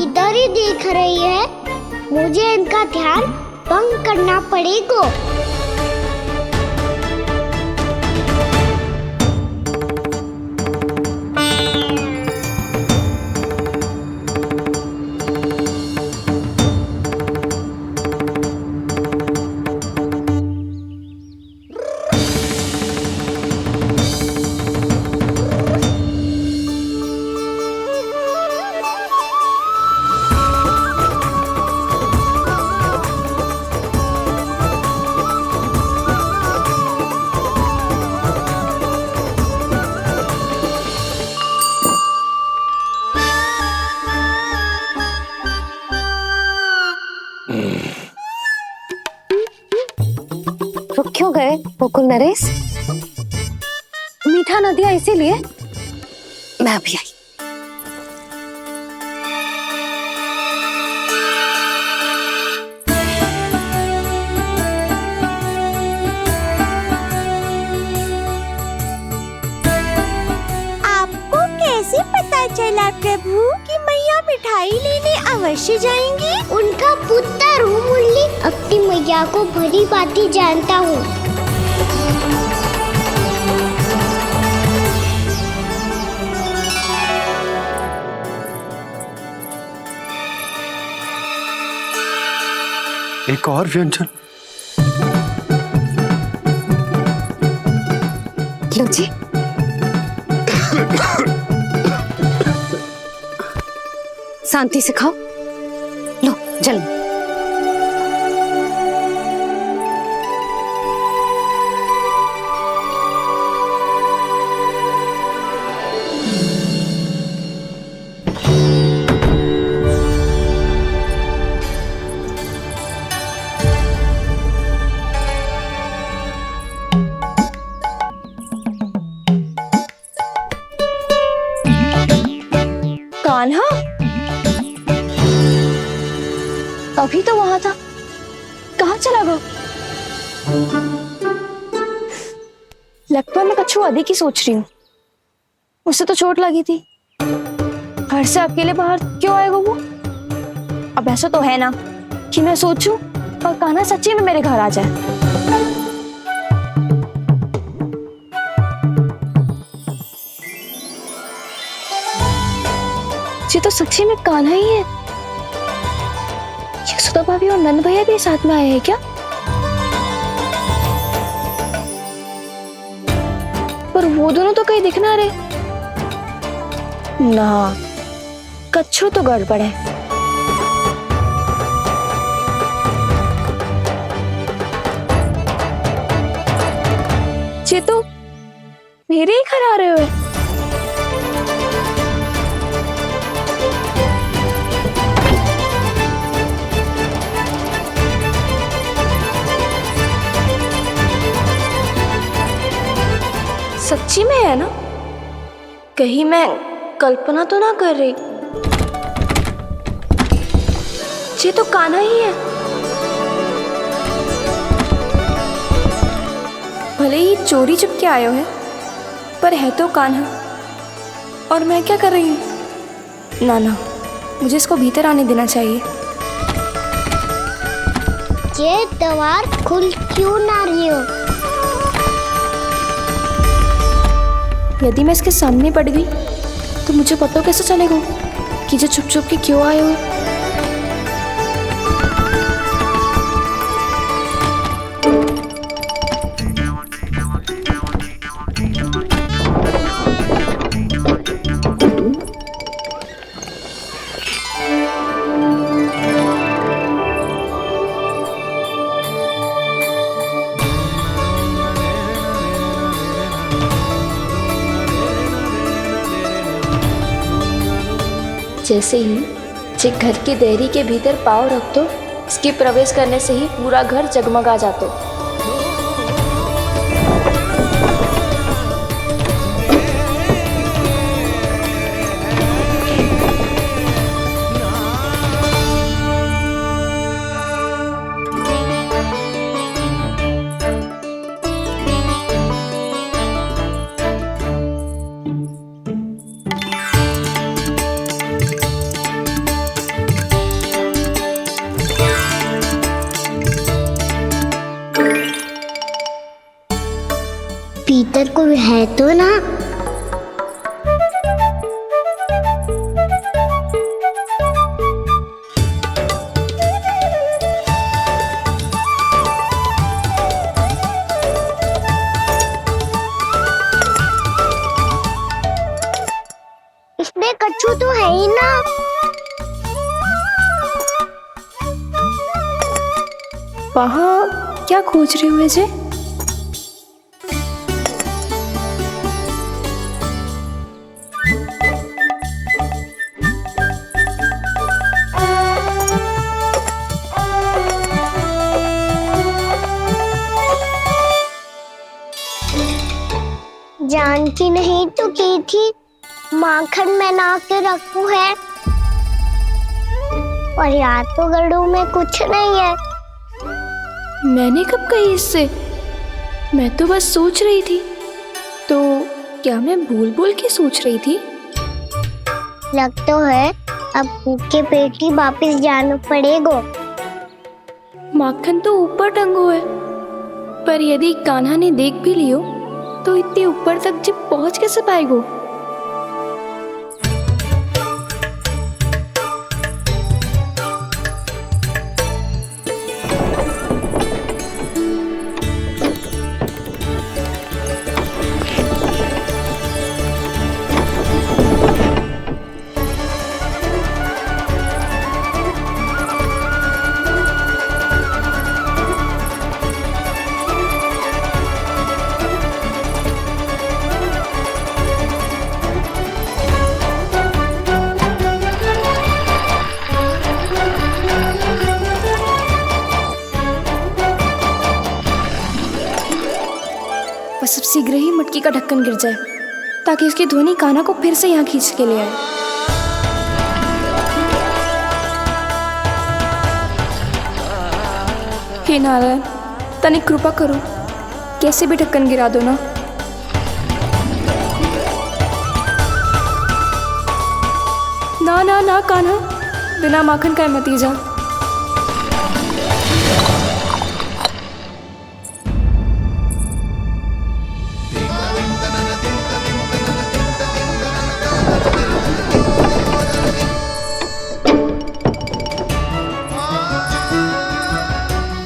इधर ही देख रही है। मुझे इनका ध्यान भंग करना पड़ेगा। रुक क्यों गए गोकुल नरेश? मीठा न दिया इसीलिए मैं अभी आई। आपको कैसे पता चला प्रभु कि मैया मिठाई लेने अवश्य जाएंगी? उनका पुत्र हूँ मुरली, अपनी मैया को भली भांति जानता हूँ। एक और व्यंजन। लो जी। शांति से खाओ। लो जल। कान्हा अभी तो वहां था, कहाँ चला गया? लगता है मैं कछु अधिक ही सोच रही हूँ। उसे तो चोट लगी थी, घर से अकेले बाहर क्यों आएगा वो? अब ऐसा तो है ना कि मैं सोचूं और कान्हा सच्ची में मेरे घर आ जाए। ये तो सच्ची में कान्हा ही है। यशोदा भाभी और नंद भैया भी साथ में आए हैं क्या? पर वो दोनों तो कहीं दिख ना रहे। ना, कच्छू तो गड़बड़ है। ये तो मेरे ही घर आ रहे हो। सच्ची में है ना? कहीं मैं कल्पना तो ना कर रही? ये तो कान्हा ही है। भले ही चोरी चुपके आए हो है, पर है तो कान्हा। और मैं क्या कर रही हूँ? ना ना, मुझे इसको भीतर आने देना चाहिए। ये द्वार खुल क्यों ना रही हो? यदि मैं इसके सामने पड़ गई तो मुझे पता कैसे चलेगा कि जो छुप छुप के क्यों आए हो? जैसे ही जे घर की देहरी के भीतर पाँव रख दो, इसके प्रवेश करने से ही पूरा घर जगमगा जातो। भीतर कोई है तो ना। इसमें कच्छू तो है ही ना। वहाँ क्या खोज रही हुए जे? जानकी नहीं तो की थी माखन में ना के रखू है, और याद तो गड़ू में कुछ नहीं है। मैंने कब कही इससे? मैं तो बस सोच रही थी। तो क्या मैं भूल भूल के सोच रही थी? लग तो है अब भूखे पेट ही वापिस जाना पड़ेगा। माखन तो ऊपर टंगो है, पर यदि कान्हा ने देख भी लियो तो इतने ऊपर तक जब पहुंच कैसे पाएगो? बस अब शीघ्र ही मटकी का ढक्कन गिर जाए ताकि उसकी ध्वनि कान्हा को फिर से यहाँ खींच के ले आए। हे नारायण, तनिक कृपा करो, कैसे भी ढक्कन गिरा दो ना। ना ना ना कान्हा, बिना माखन का मत ही जा।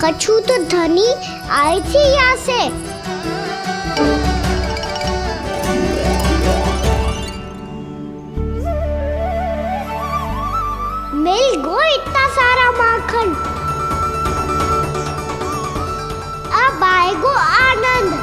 कच्छू तो धनी आई थी यहाँ से। मिल गो इतना सारा माखन, अब आएगो आनंद।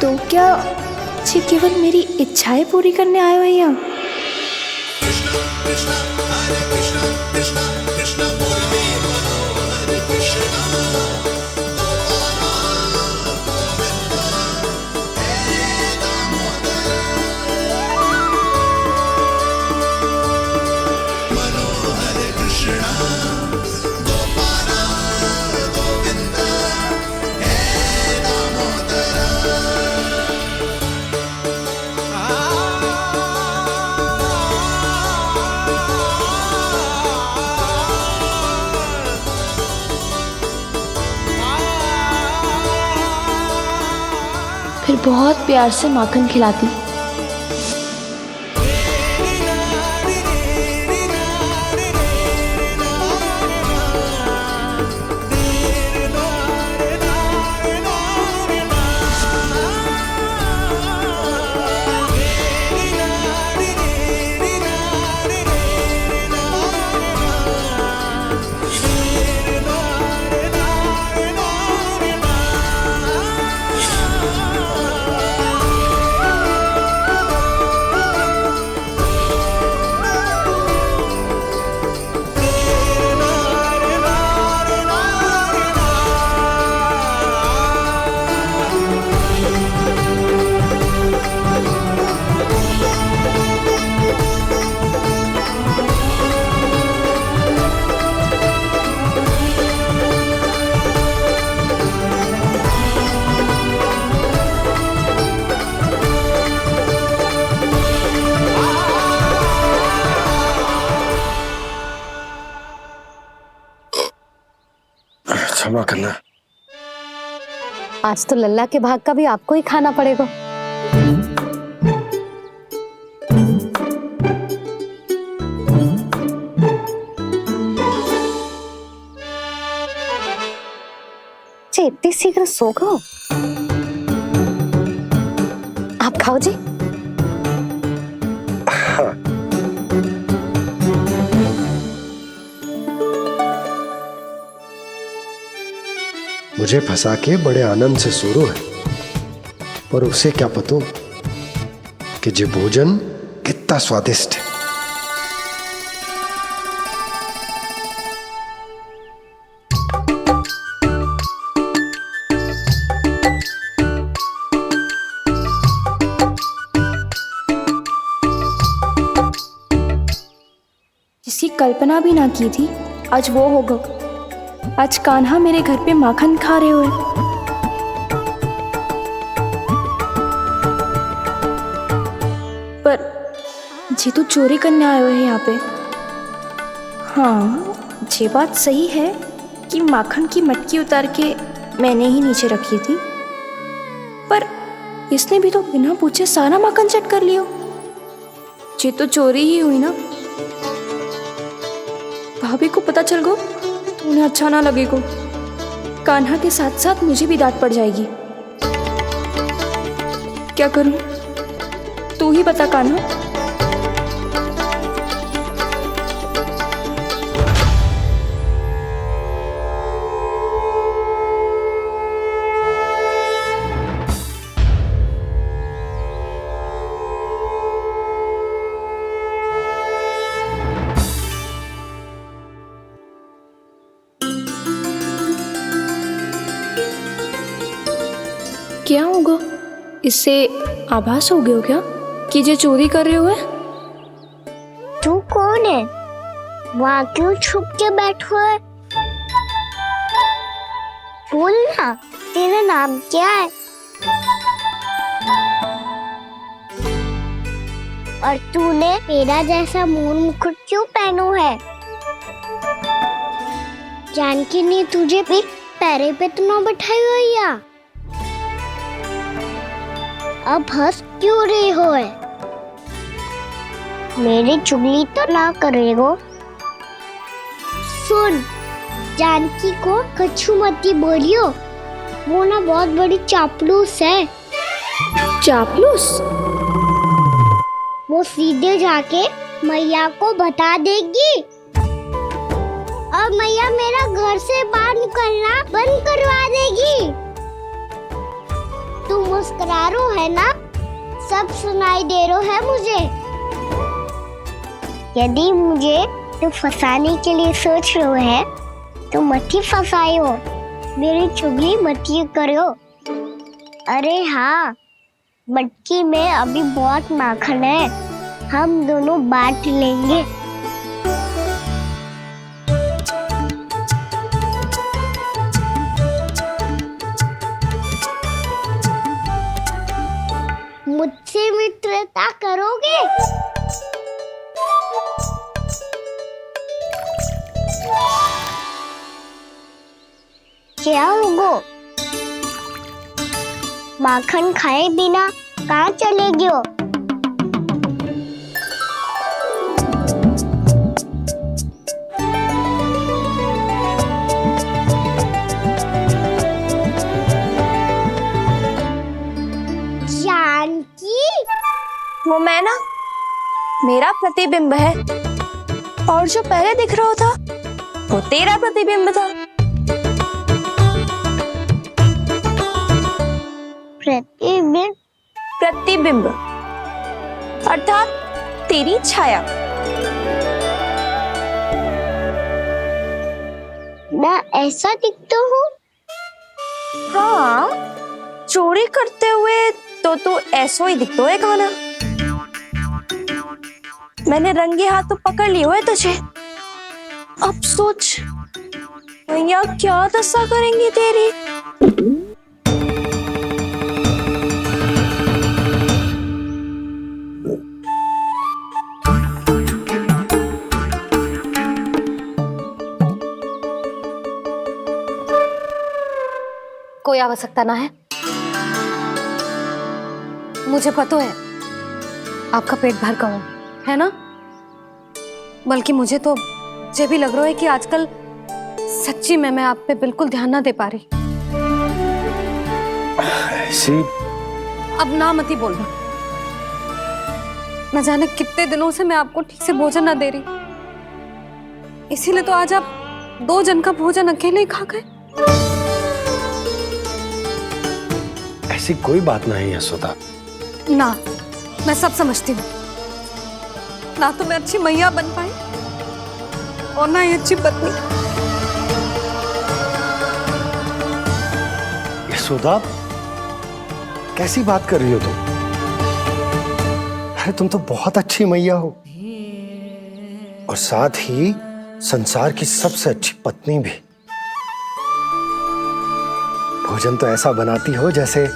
तो क्या ये केवल मेरी इच्छाएं पूरी करने आए हो यहाँ? फिर बहुत प्यार से माखन खिलाती। क्षमा करना। आज तो लल्ला के भाग का भी आपको ही खाना पड़ेगा। इतनी शीघ्र सो गो? आप खाओ जी। हाँ। मुझे फंसा के बड़े आनंद से सो रहा है, पर उसे क्या पता कि ये भोजन कितना स्वादिष्ट है। जिसकी कल्पना भी ना की थी, आज वो होगा। आज कान्हा मेरे घर पे माखन खा रहे हुए। पर जी तो चोरी करने आए हुए हैं यहाँ पे। हाँ, ये बात सही है कि माखन की मटकी उतार के मैंने ही नीचे रखी थी, पर इसने भी तो बिना पूछे सारा माखन चट कर लियो। ये तो चोरी ही हुई ना। भाभी को पता चल गो तो उन्हें अच्छा ना लगेगा। कान्हा के साथ साथ मुझे भी डांट पड़ जाएगी। क्या करूं? तू ही बता कान्हा। क्या होगा? इससे आभास हो गया क्या कि ये चोरी कर रहे हुए? तू कौन है? वहाँ क्यों छुप के बैठो है? बोल ना, तेरा नाम क्या है? और तूने मेरा जैसा मोर मुकुट क्यों पहनो है? जानकी ने तुझे भी पैरे पे तो ना बैठाई हुई या? अब हंस क्यों रही हो है? मेरी चुगली तो ना करेगो। सुन, जानकी को कछु मती बोलियो, वो ना बहुत बड़ी चापलूस है। चापलूस? वो सीधे जाके मैया को बता देगी और मैया मेरा घर से बाहर निकलना बंद करवा देगी। तू मुस्कुरा रो है ना? सब सुनाई दे रो है मुझे। यदि मुझे तू फंसाने के लिए सोच रो है तो मत ही फंसायो, मेरी चुगली मत ही करो। अरे हाँ, मटकी में अभी बहुत माखन है, हम दोनों बांट लेंगे। मुझसे मित्रता करोगे? क्या होगो? माखन खाए बिना कहाँ चलेगी हो? जानकी? वो मैं ना, मेरा प्रतिबिंब है, और जो पहले दिख रहा था वो तेरा प्रतिबिंब था। प्रतिबिंब? प्रतिबिंब अर्थात तेरी छाया। मैं ऐसा दिखता हूँ? हाँ, चोरी करते हुए तो तू ऐसा ही दिखता है कान्हा। मैंने रंगे हाथ तो पकड़ लिए हुए तुझे। अब सोच भैया क्या दशा करेंगी तेरी। कोई आवश्यकता ना है। मुझे पता है आपका पेट भर का हो, है ना? बल्कि मुझे तो ये भी लग रहा है कि आजकल सच्ची में मैं आप पे बिल्कुल ध्यान ना दे पा रही। ऐसी अब ना मत ही बोलना। न जाने कितने दिनों से मैं आपको ठीक से भोजन ना दे रही, इसीलिए तो आज आप 2 जन का भोजन अकेले ही खा गए। ऐसी कोई बात नहीं है सुधा। ना, मैं सब समझती हूँ। ना तो मैं अच्छी मैया बन पाई और ना ही अच्छी पत्नी। यशोदा, कैसी बात कर रही हो तुम? अरे तुम तो बहुत अच्छी मैया हो और साथ ही संसार की सबसे अच्छी पत्नी भी। भोजन तो ऐसा बनाती हो जैसे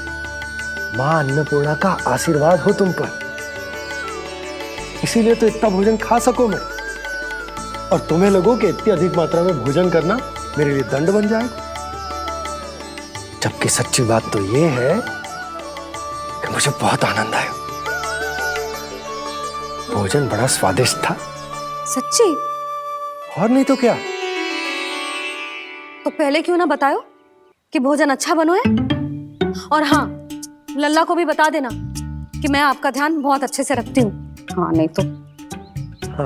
मां अन्नपूर्णा का आशीर्वाद हो तुम पर। इसीलिए तो इतना भोजन खा सको मैं, और तुम्हें लगो कि इतनी अधिक मात्रा में भोजन करना मेरे लिए दंड बन जाएगा। जबकि सच्ची बात तो ये है कि मुझे बहुत आनंद आया। भोजन बड़ा स्वादिष्ट था। सच्ची? और नहीं तो क्या। तो पहले क्यों ना बताओ कि भोजन अच्छा बनो है? और हाँ, लल्ला को भी बता देना कि मैं आपका ध्यान बहुत अच्छे से रखती हूँ। हाँ नहीं तो।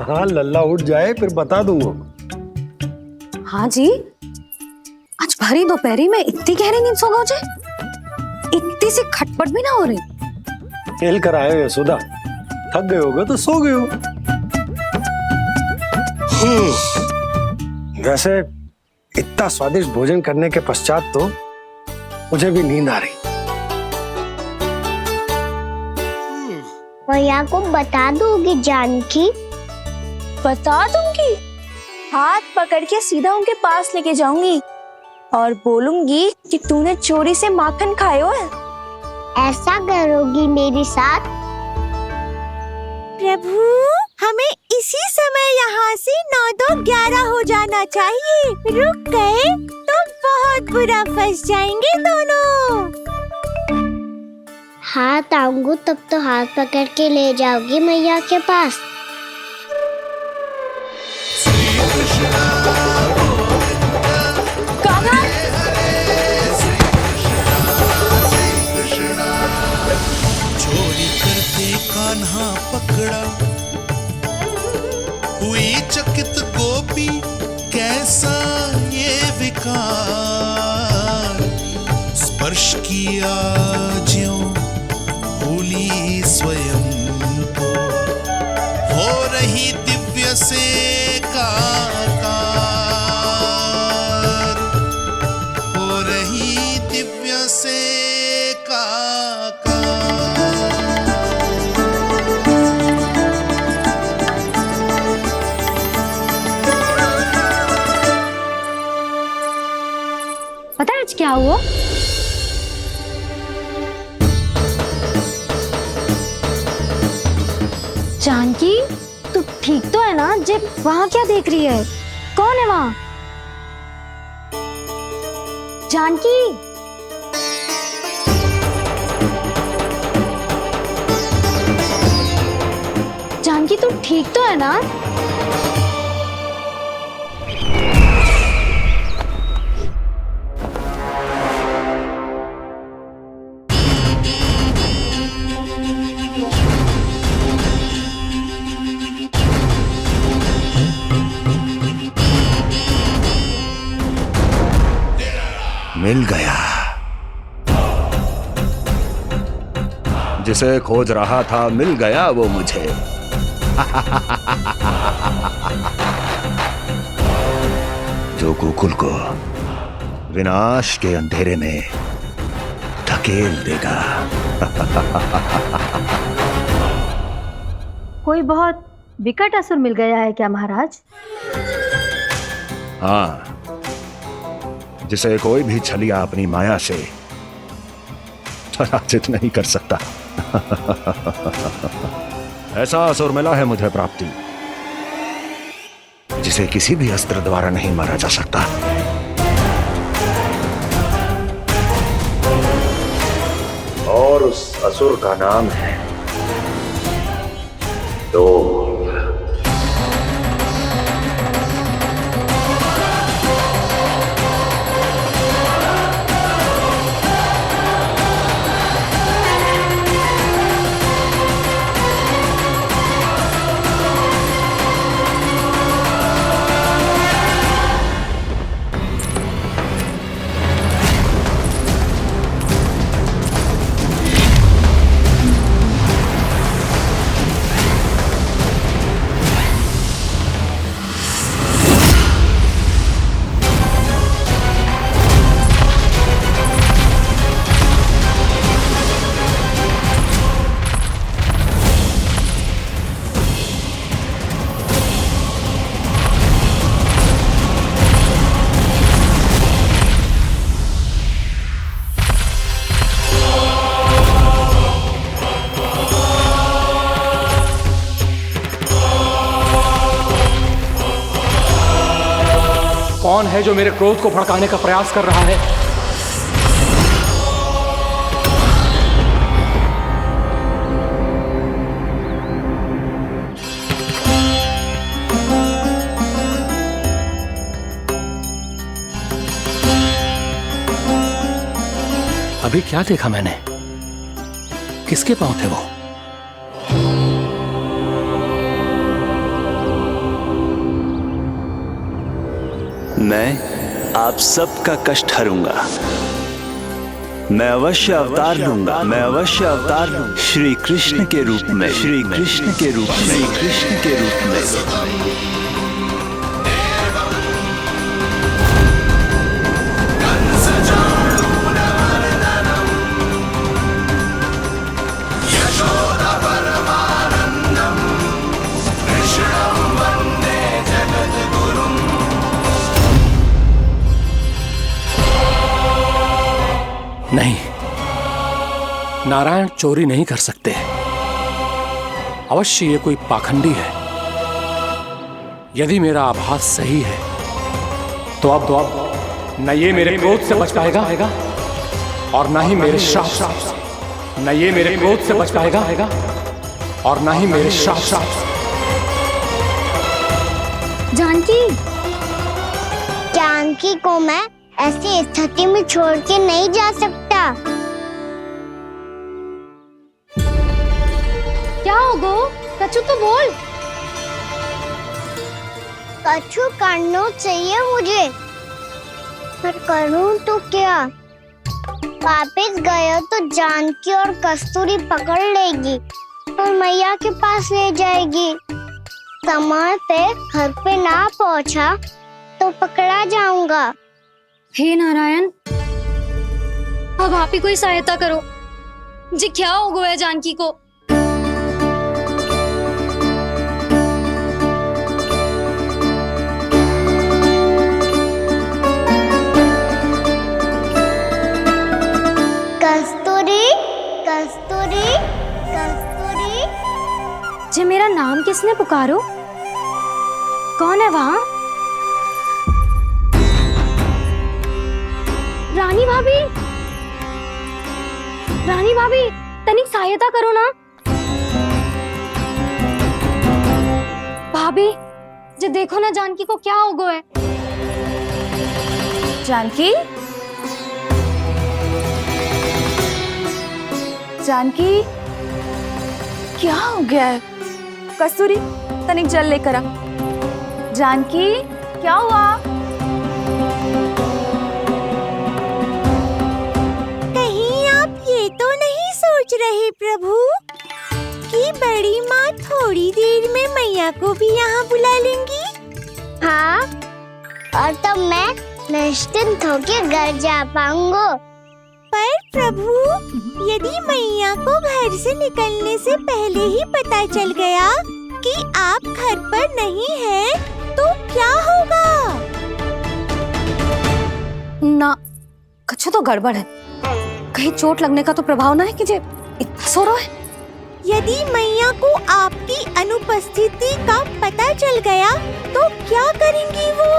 हाँ, लल्ला उठ जाए फिर बता दूंगा। हाँ जी, आज भरी दोपहरी में इतनी गहरी नींद सो गए? इतनी सी खटपट भी ना हो रही? खेल कर आए हो यशोदा, थक गए होगे तो सो गए हो। वैसे इतना स्वादिष्ट भोजन करने के पश्चात तो मुझे भी नींद आ रही। मैया को बता दोगी जानकी? बता दूंगी। हाथ पकड़ के सीधा उनके पास लेके जाऊंगी और बोलूंगी कि तूने चोरी से माखन खाया है। ऐसा करोगी मेरे साथ? प्रभु, हमें इसी समय यहाँ से 9-2-11 हो जाना चाहिए। रुक गए तो बहुत बुरा फंस जाएंगे दोनों। हाथ आऊंगी तब तो हाथ पकड़ के ले जाओगी मैया के पास। चोरी करते कान्हा पकड़ा, हुई चकित गोपी कैसा ये विकार। स्पर्श किया ज्यों भूली स्वयं को, हो रही दिव्य से काकार, हो रही दिव्य से काकार। पता है आज क्या हुआ? जानकी, तू ठीक तो है ना? जे वहां क्या देख रही है? कौन है वहां? जानकी, जानकी तू ठीक तो है ना? मिल गया, जिसे खोज रहा था मिल गया वो मुझे। जो गोकुल को विनाश के अंधेरे में धकेल देगा। कोई बहुत विकट असुर मिल गया है क्या महाराज? हाँ, जिसे कोई भी छलिया अपनी माया से पराजित नहीं कर सकता। ऐसा असुर मिला है मुझे प्राप्ति, जिसे किसी भी अस्त्र द्वारा नहीं मारा जा सकता। और उस असुर का नाम है लोभ। कौन है जो मेरे क्रोध को भड़काने का प्रयास कर रहा है? अभी क्या देखा मैंने? किसके पांव थे वो? मैं आप सबका कष्ट हरूंगा। मैं अवश्य अवतार लूंगा। मैं अवश्य अवतार लूंगा श्री कृष्ण के रूप में। श्री कृष्ण के रूप में। श्री कृष्ण के रूप में। नहीं, नारायण चोरी नहीं कर सकते। अवश्य ये कोई पाखंडी है। यदि मेरा आभास सही है तो अब न ये मेरे क्रोध से बच पाएगा और न ही मेरे श्राप से। न ये मेरे क्रोध से बच पाएगा और न ही मेरे श्राप से। जानकी, जानकी को मैं ऐसी स्थिति में छोड़ के नहीं जा सकता। क्या होगो? कछु तो बोल। कछु करना चाहिए मुझे, पर करूं तो क्या? वापस गया तो जानकी और कस्तूरी पकड़ लेगी और मैया के पास ले जाएगी। समय पे घर पे ना पहुंचा तो पकड़ा जाऊंगा। हे नारायण, अब आप ही कोई सहायता करो जी। क्या हो गया है जानकी को? कस्तूरी, कस्तूरी, कस्तूरी। जी मेरा नाम किसने पुकारो? कौन है वहाँ? रानी भाभी, रानी भाभी, तनिक सहायता करो ना। भाभी, जी देखो ना जानकी को क्या हो गया है। जानकी, जानकी, क्या हो गया है? कस्तूरी, तनिक जल लेकर आ। जानकी, क्या हुआ? कहीं आप ये तो नहीं सोच रहे प्रभु कि बड़ी माँ थोड़ी देर में मैया को भी यहाँ बुला लेंगी? हाँ, और तब मैं निश्चिंत होकर घर जा पाऊंगा। पर प्रभु, यदि मैया को घर से निकलने से पहले ही पता चल गया कि आप घर पर नहीं हैं, तो क्या होगा? ना, कछु तो गड़बड़ है। कहीं चोट लगने का तो प्रभाव ना है कि जे इतना सो रहा है। यदि मैया को आपकी अनुपस्थिति का पता चल गया तो क्या करेंगी वो?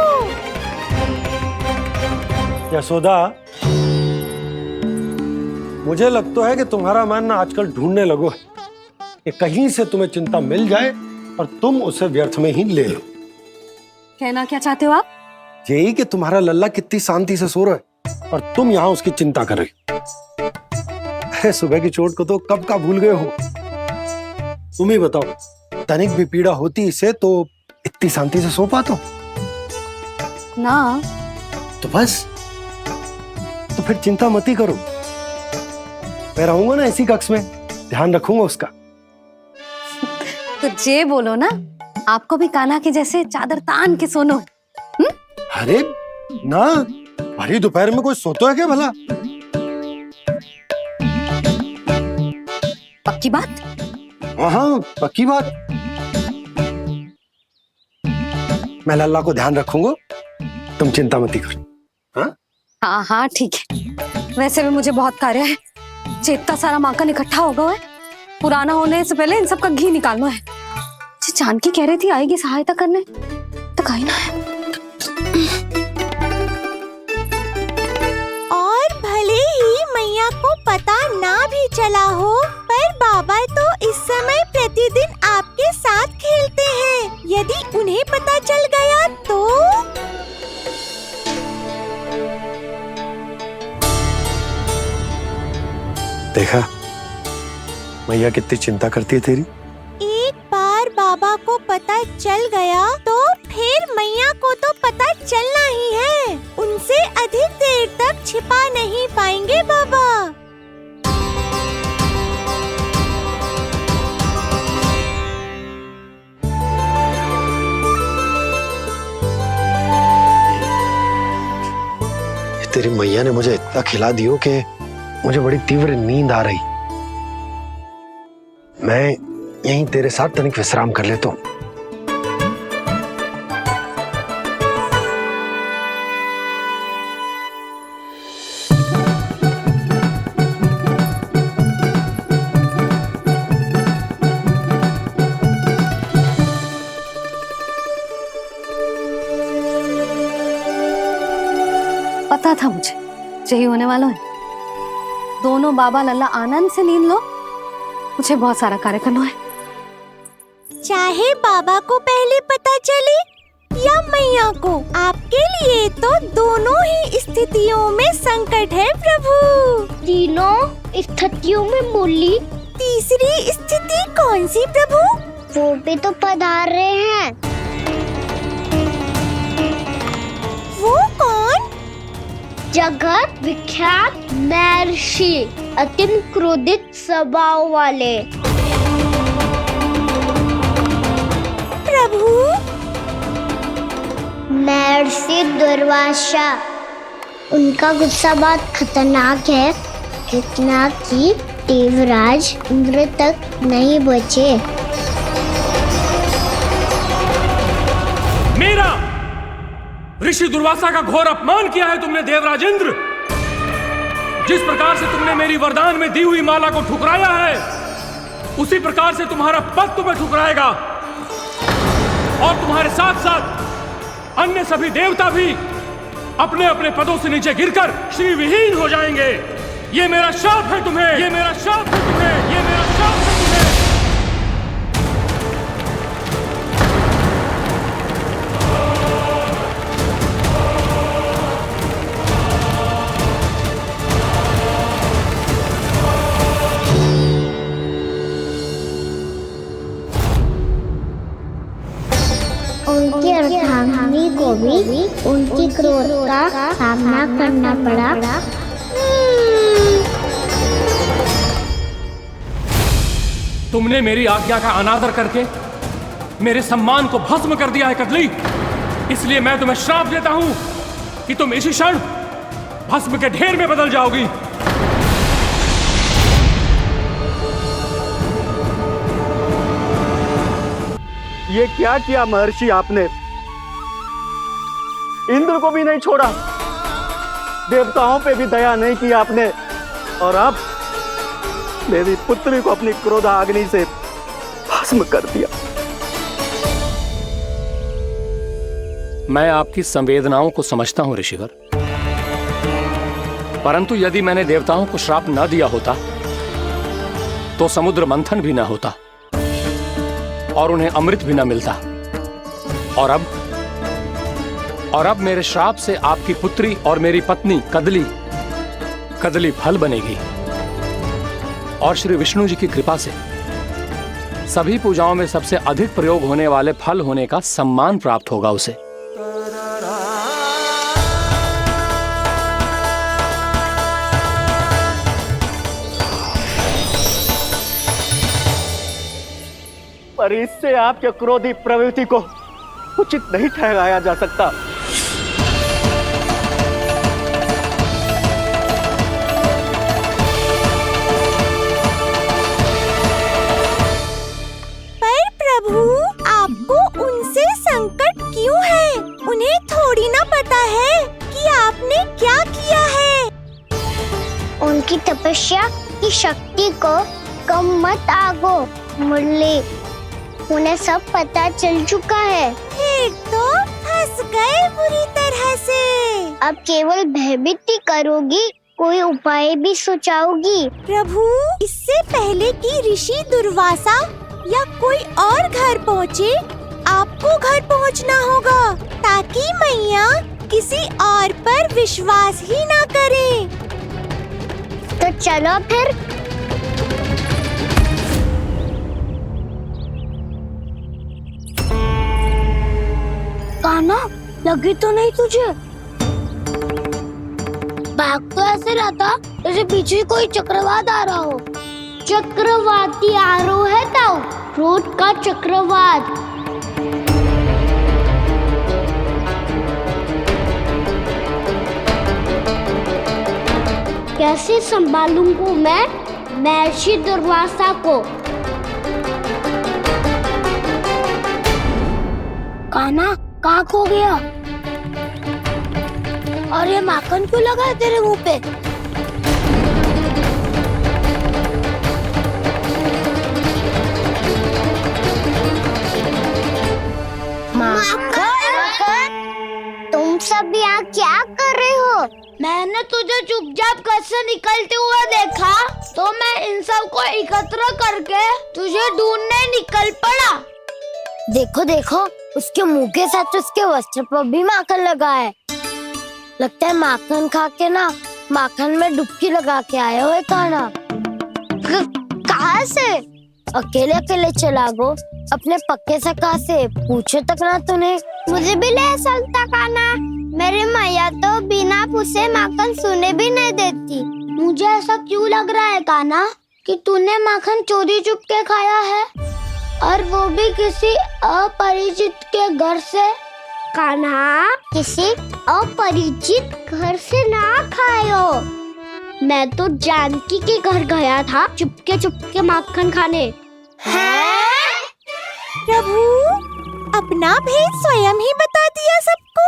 यशोदा, मुझे लगता है कि तुम्हारा मन ना आजकल ढूंढने लगो है कि कहीं से तुम्हें चिंता मिल जाए और तुम उसे व्यर्थ में ही ले लो। कहना क्या चाहते हो आप? यही कि तुम्हारा लल्ला कितनी शांति से सो रहा है और तुम यहाँ उसकी चिंता कर रहे हो। अरे सुबह की चोट को तो कब का भूल गए हो। तुम ही बताओ, तनिक भी पीड़ा होती इसे तो इतनी शांति से सो पाते हो? ना। तो बस, तो फिर चिंता मत ही करो। मैं रहूंगा ना इसी कक्ष में, ध्यान रखूंगा उसका। तो जे बोलो ना, आपको भी कान्हा के जैसे चादर तान के सोनो। अरे ना, भरी दोपहर में कोई सोता है क्या भला? पक्की बात? हाँ, पक्की बात। मैं लल्ला को ध्यान रखूंगा, तुम चिंता मत करो। हाँ हाँ हाँ ठीक है। वैसे भी मुझे बहुत कार्य है। इतना सारा माखन इकट्ठा होगा है, पुराना होने से पहले इन सब का घी निकालना है। जानकी कह रही थी आएगी सहायता करने, तो कहीं ना है। और भले ही मैया को पता ना भी चला हो, पर बाबा तो इस समय प्रतिदिन आपके साथ खेलते हैं। यदि उन्हें पता चल गया तो? देखा मैया कितनी चिंता करती है तेरी। एक बार बाबा को पता चल गया तो फिर मैया को तो पता चलना ही है। उनसे अधिक देर तक छिपा नहीं पाएंगे बाबा। तेरी मैया ने मुझे इतना खिला दियो कि मुझे बड़ी तीव्र नींद आ रही। मैं यहीं तेरे साथ तनिक विश्राम कर लेता हूँ। पता था मुझे यही होने वाला है। दोनों बाबा लल्ला आनंद से नींद लो, मुझे बहुत सारा कार्य करना है। चाहे बाबा को पहले पता चले या मैया को, आपके लिए तो दोनों ही स्थितियों में संकट है प्रभु। तीनों स्थितियों में बोली, तीसरी स्थिति कौन सी प्रभु? वो भी तो पधार रहे हैं। वो कौन? जगत विख्यात महर्षि, अत्यंत क्रोधित स्वभाव वाले। प्रभु, महर्षि दुर्वासा। उनका गुस्सा बहुत खतरनाक है, इतना कि देवराज इंद्र तक नहीं बचे। मेरा ऋषि दुर्वासा का घोर अपमान किया है तुमने देवराज इंद्र। जिस प्रकार से तुमने मेरी वरदान में दी हुई माला को ठुकराया है, उसी प्रकार से तुम्हारा पद तुम्हें ठुकराएगा और तुम्हारे साथ साथ अन्य सभी देवता भी अपने अपने पदों से नीचे गिरकर श्री विहीन हो जाएंगे। ये मेरा शाप है तुम्हें, ये मेरा शाप है तुम्हें, ये मेरा शाप है तुम्हें। उनकी अर्धांगिनी को भी उनकी क्रोध का सामना करना पड़ा। तुमने मेरी आज्ञा का अनादर करके मेरे सम्मान को भस्म कर दिया है कदली। इसलिए मैं तुम्हें श्राप देता हूं कि तुम इसी क्षण भस्म के ढेर में बदल जाओगी। ये क्या किया महर्षि आपने? इंद्र को भी नहीं छोड़ा, देवताओं पे भी दया नहीं की आपने, और अब मेरी पुत्री को अपनी क्रोधाग्नि से भस्म कर दिया। मैं आपकी संवेदनाओं को समझता हूं ऋषिवर, परंतु यदि मैंने देवताओं को श्राप न दिया होता तो समुद्र मंथन भी न होता और उन्हें अमृत भी न मिलता। और अब मेरे श्राप से आपकी पुत्री और मेरी पत्नी कदली फल बनेगी। और श्री विष्णु जी की कृपा से सभी पूजाओं में सबसे अधिक प्रयोग होने वाले फल होने का सम्मान प्राप्त होगा उसे। पर इससे आपके क्रोधी प्रवृत्ति को उचित नहीं ठहराया जा सकता। पर प्रभु, आपको उनसे संकट क्यों है? उन्हें थोड़ी ना पता है कि आपने क्या किया है। उनकी तपस्या की शक्ति को कम मत आगो मुरली, उन्हें सब पता चल चुका है। फिर तो फंस गए बुरी तरह से। अब केवल भयभीत ही करोगी, कोई उपाय भी सुझाओगी? प्रभु, इससे पहले कि ऋषि दुर्वासा या कोई और घर पहुँचे, आपको घर पहुँचना होगा ताकि मैया किसी और पर विश्वास ही ना करे। तो चलो फिर। कान्हा, लगी तो नहीं तुझे? भाग तो ऐसे रहा था जैसे पीछे कोई चक्रवात आ रहा हो। चक्रवाती आरोह है ताऊ, क्रोध का चक्रवात। कैसे संभालूंगा मैं महर्षि दुर्वासा को? कान्हा, कहाँ खो गया? और ये माखन क्यों लगा है तेरे मुंह पे? माखन? तुम सब यहाँ क्या कर रहे हो? मैंने तुझे चुपचाप घर से निकलते हुए देखा तो मैं इन सब को एकत्र करके तुझे ढूंढने निकल पड़ा। देखो देखो, उसके मुंह के साथ उसके वस्त्र पर भी माखन लगा है। लगता है माखन खा के ना माखन में डुबकी लगा के आए हुए कान्हा। कहाँ से? अकेले अकेले चला गो अपने पक्के सखा से, पूछो तक ना तूने। मुझे भी ले चलता कान्हा, मेरी मैया तो बिना पूछे माखन सुने भी नहीं देती। मुझे ऐसा क्यों लग रहा है कान्हा कि तूने माखन चोरी चुप के खाया है, और वो भी किसी अपरिचित के घर से? कान्हा, किसी अपरिचित घर से ना खायो। मैं तो जानकी के घर गया था चुपके माखन खाने। हैं? प्रभु, अपना भेद स्वयं ही बता दिया सबको।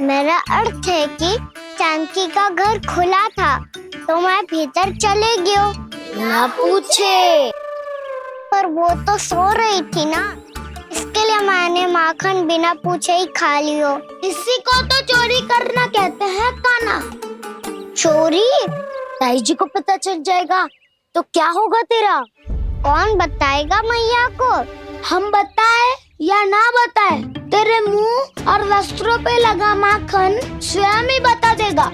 मेरा अर्थ है कि जानकी का घर खुला था तो मैं भीतर चले गयो। ना पूछे। पर वो तो सो रही थी ना, इसके लिए मैंने माखन बिना पूछे ही खा लियो। इसी को तो चोरी करना कहते हैं कान्हा। चोरी? ताई जी को पता चल जाएगा तो क्या होगा तेरा? कौन बताएगा मैया को? हम बताए या ना बताए, तेरे मुंह और वस्त्रों पे लगा माखन स्वयं ही बता देगा।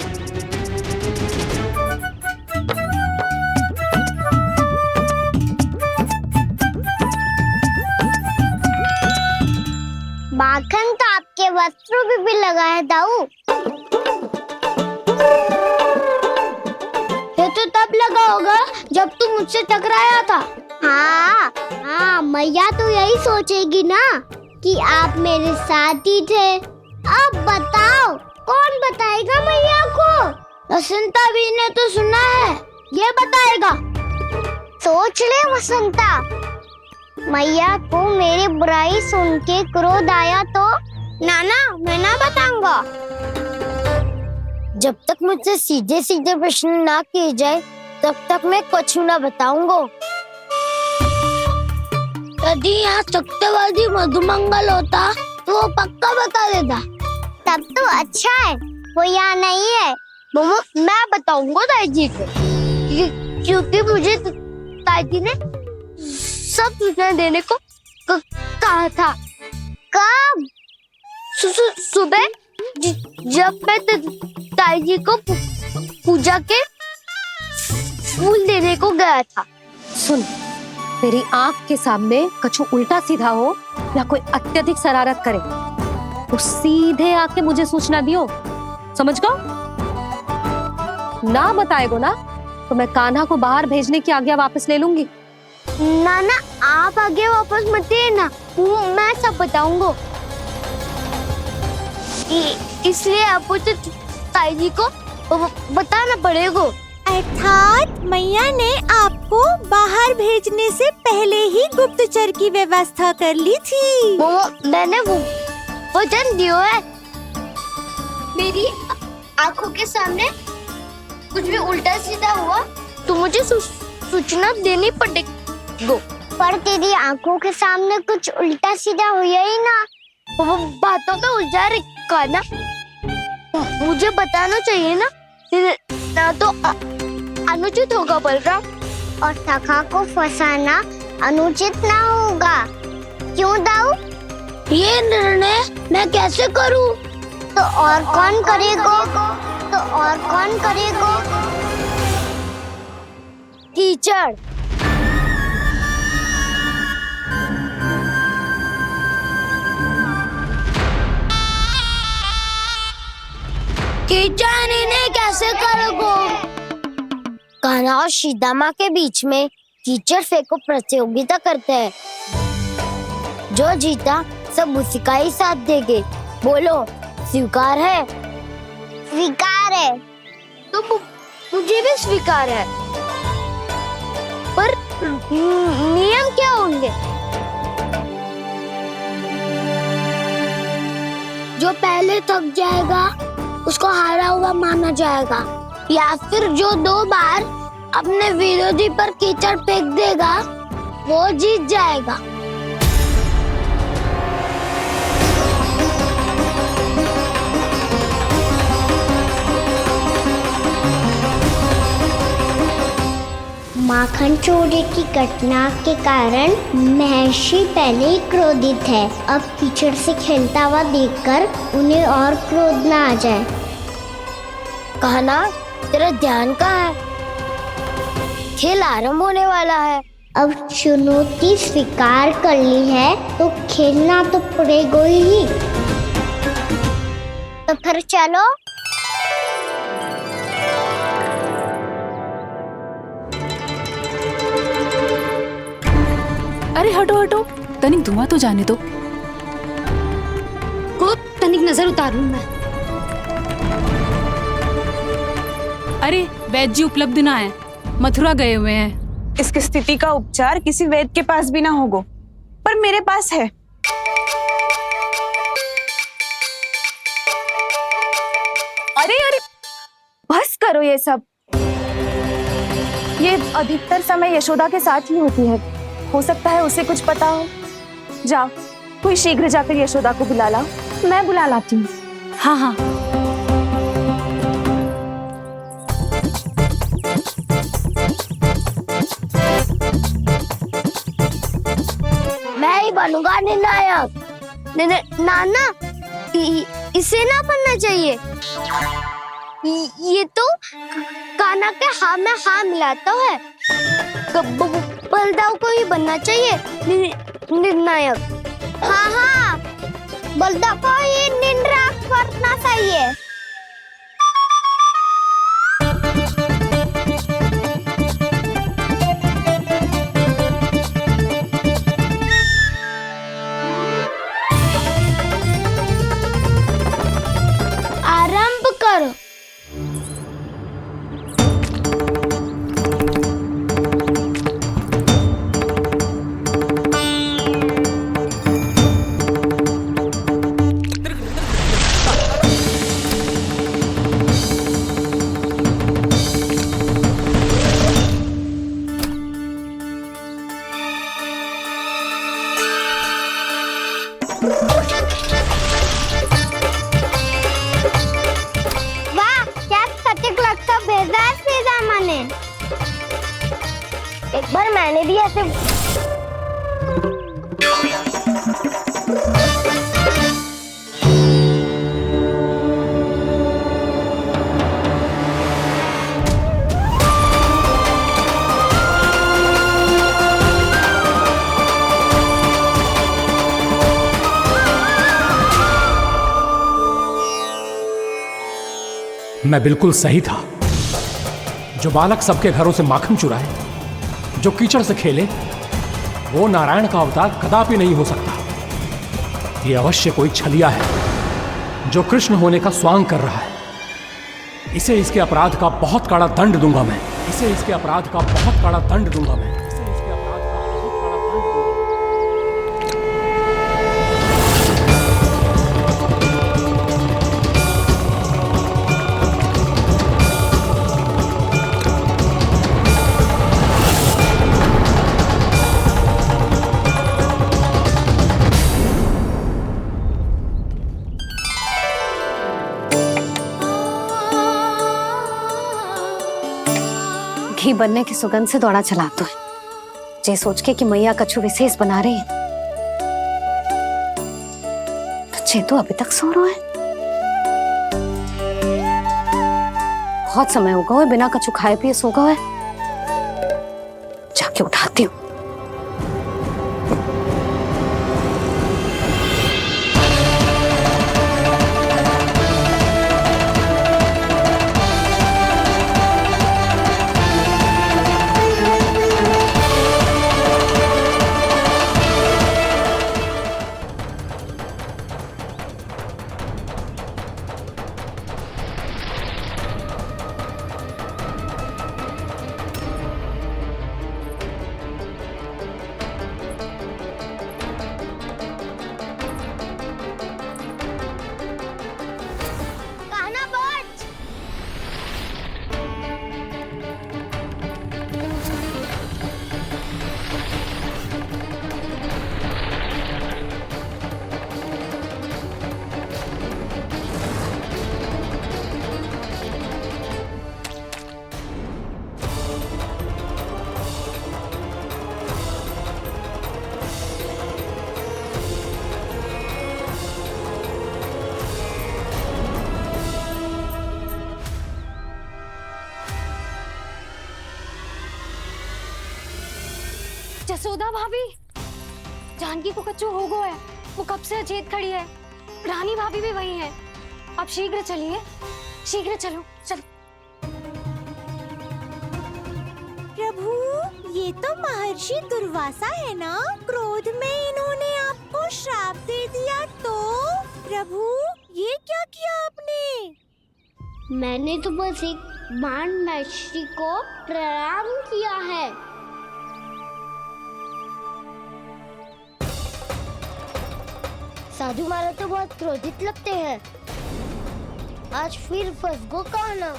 माखन तो आपके वस्त्रों पे भी लगा है दाऊ। ये तो तब लगा होगा जब तुम मुझसे टकराया था। हाँ, मैया तो यही सोचेगी ना कि आप मेरे साथ ही थे। अब बताओ, कौन बताएगा मैया को? वसंता भी ने तो सुना है, ये बताएगा। सोच ले वसंता, मैया को मेरी बुराई सुन के क्रोध आया तो? नाना, मैं ना बताऊंगा। जब तक मुझसे सीधे सीधे प्रश्न ना किए जाए तब तक मैं कुछ ना बताऊंगा। यदि यहाँ सत्यवादी मधुमंगल होता तो वो पक्का बता देता। तब तो अच्छा है वो यहाँ नहीं है। मोमो मैं बताऊंगा ताई जी को, क्योंकि मुझे ताई जी ने सब सूचना देने को कहा था। कब? सुबह जब मैं ताई जी को पूजा के फूल देने को गया था। सुन, तेरी आंख के सामने कछु उल्टा सीधा हो या कोई अत्यधिक शरारत करे तो सीधे आके मुझे सूचना दियो, समझ गो? ना बताएगो ना तो मैं कान्हा को बाहर भेजने की आज्ञा वापस ले लूंगी। नाना आप आगे वापस मत देना, मैं सब बताऊंगा। इसलिए आपको तो ताई जी को बताना पड़ेगा। अर्थात मैया ने आपको बाहर भेजने से पहले ही गुप्तचर की व्यवस्था कर ली थी। मैंने वो वचन दिया है। मेरी आंखों के सामने कुछ भी उल्टा सीधा हुआ तो मुझे सूचना देनी पड़ेगी। पर तेरी आंखों के सामने कुछ उल्टा सीधा हुआ ही ना, वो बातों में उलझा रखा ना, मुझे बताना चाहिए ना तो अनुचित होगा बलराम। और सखा को फंसाना अनुचित ना होगा, क्यों दाऊ? ये निर्णय मैं कैसे करूं? तो और कौन करेगा? कीचड़। कीचड़ इन्हें कैसे करोगे? कान्हा और सीता माँ के बीच में कीचड़ फेंको प्रतियोगिता करते हैं। जो जीता सब उसी का ही साथ देंगे। बोलो स्वीकार है? स्वीकार है। तो मुझे भी स्वीकार है। पर नियम क्या होंगे? जो पहले थक जाएगा उसको हारा हुआ माना जाएगा, या फिर जो 2 बार अपने विरोधी पर कीचड़ फेंक देगा वो जीत जाएगा। माखन चोरी की घटना के कारण महर्षि पहले ही क्रोधित है। अब कीचड़ से खेलता हुआ देखकर उन्हें और क्रोध न आ जाए। कहना तेरा ध्यान कहाँ है? खेल आरंभ होने वाला है। अब चुनौती स्वीकार कर ली है तो खेलना तो पड़ेगा ही। तो फिर चलो। अरे हटो हटो, तनिक धुआं तो जाने दो। को तनिक नजर उतार लूं मैं। अरे वैद्य जी उपलब्ध ना है, मथुरा गए हुए हैं। इसकी स्थिति का उपचार किसी वैद्य के पास भी ना होगा, पर मेरे पास है। अरे अरे बस करो ये सब। ये अधिकतर समय यशोदा के साथ ही होती है। हो सकता है उसे कुछ पता हो। जा, कोई शीघ्र जाकर यशोदा को बुला ला। मैं बुला लाती हूँ। हाँ हाँ। मैं ही बनूंगा निर्णायक। नाना इसे ना बनना चाहिए। ये तो कान्हा के हाँ में हाँ मिलाता है। बलदाव को ही बनना चाहिए निर्णायक। हाँ हाँ, बलदाव को ही निर्णायक बनना चाहिए। आरंभ करो। मैंने भी ऐसे मैं बिल्कुल सही था। जो बालक सबके घरों से माखन चुराए, जो कीचड़ से खेले, वो नारायण का अवतार कदापि नहीं हो सकता। ये अवश्य कोई छलिया है जो कृष्ण होने का स्वांग कर रहा है। इसे इसके अपराध का बहुत कड़ा दंड दूंगा मैं। इसे इसके अपराध का बहुत कड़ा दंड दूंगा मैं। घी बनने की सुगंध से दौड़ा चला तो है, जे सोच के कि मैया कछु विशेष बना रही है। बच्चे तो अभी तक सो रहे हैं। बहुत समय हो गया है बिना कछु खाए पिए सो गए। जाके उठाती हूँ। जसोदा भाभी, जानकी को कच्चू हो गया है। वो कब से अचेत खड़ी है। रानी भाभी भी वही है। आप शीघ्र चलिए, शीघ्र चलो चलो। प्रभु, ये तो महर्षि दुर्वासा है ना? क्रोध में इन्होंने आपको श्राप दे दिया तो? प्रभु, ये क्या किया आपने? मैंने तो बस एक बाण महर्षि को प्रणाम किया है। साधु महाराज तो बहुत क्रोधित लगते हैं। आज फिर फंस गो कहना।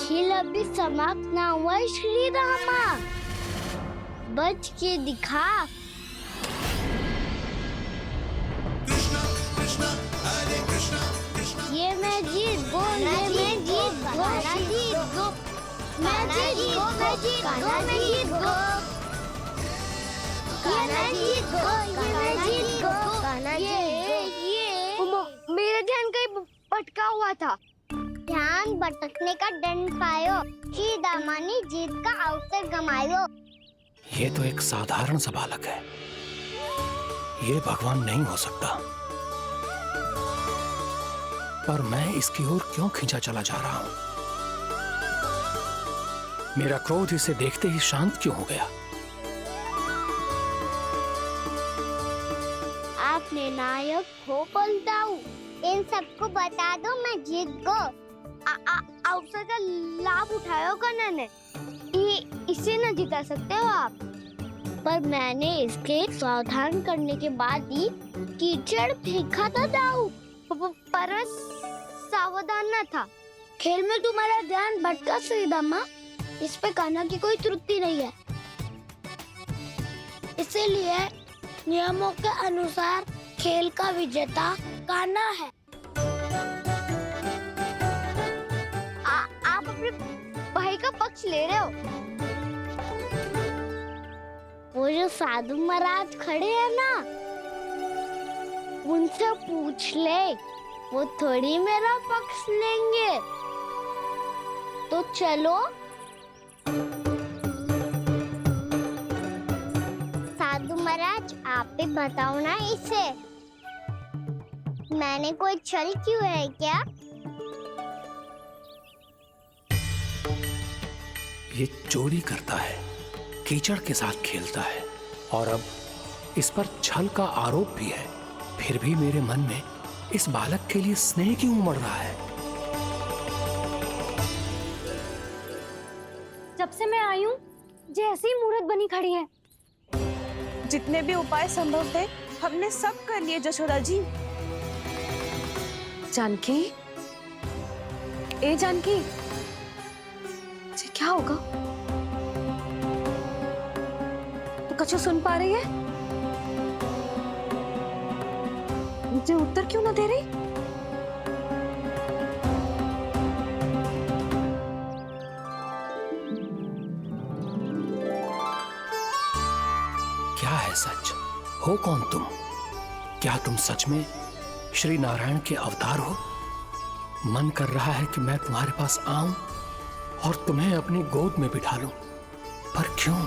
खेल अभी समाप्त ना हुआ श्री रामा। बच के दिखा। ये मैं जीत गो, ये मैं जीत गो, जीत गो, मैं जीत गो, मैं जीत गो, मैं जीत गो, ये मैं जीत गो, ये मैं जीत गो, ये मेरा ध्यान कहीं भटका हुआ था। ध्यान भटकने का दंड पायो, श्री दामानी जीत का अवसर गमायो। ये तो एक साधारण सा बालक है। ये भगवान नहीं हो सकता। पर मैं इसकी ओर क्यों खींचा चला जा रहा हूं? मेरा क्रोध इसे देखते ही शांत क्यों हो गया? आपने नायक हो पलटाऊ। इन सबको बता दो मैं जीत गो। अवसर का लाभ उठायो कन्या ने। इसे न जिता सकते हो आप। पर मैंने इसके सावधान करने के बाद ही कीचड़ फेंका था दाऊ, पर मैं सावधान न था। खेल में तुम्हारा ध्यान भटका सुदामा, इस पे कान्हा की कोई त्रुटि नहीं है। इसीलिए नियमों के अनुसार खेल का विजेता कान्हा है। आप अपने भाई का पक्ष ले रहे हो। वो जो साधु महाराज खड़े हैं ना, उनसे पूछ ले, वो थोड़ी मेरा पक्ष लेंगे। तो चलो। साधु महाराज, आप भी बताओ ना इसे, मैंने कोई छल क्यों है क्या? ये चोरी करता है, कीचड़ के साथ खेलता है और अब इस पर छल का आरोप भी है। फिर भी मेरे मन में इस बालक के लिए स्नेह क्यों उमड़ रहा है? जब से मैं आई हूँ जैसी ही मूर्त बनी खड़ी है। जितने भी उपाय संभव थे हमने सब कर लिए जशोदा जी। जानकी, ए जानकी, ये क्या होगा? तो कछु सुन पा रही है? मुझे उत्तर क्यों ना दे रही? क्या है सच? हो कौन तुम? क्या तुम सच में श्री नारायण के अवतार हो? मन कर रहा है कि मैं तुम्हारे पास आऊं और तुम्हें अपनी गोद में बिठा लूं, पर क्यों?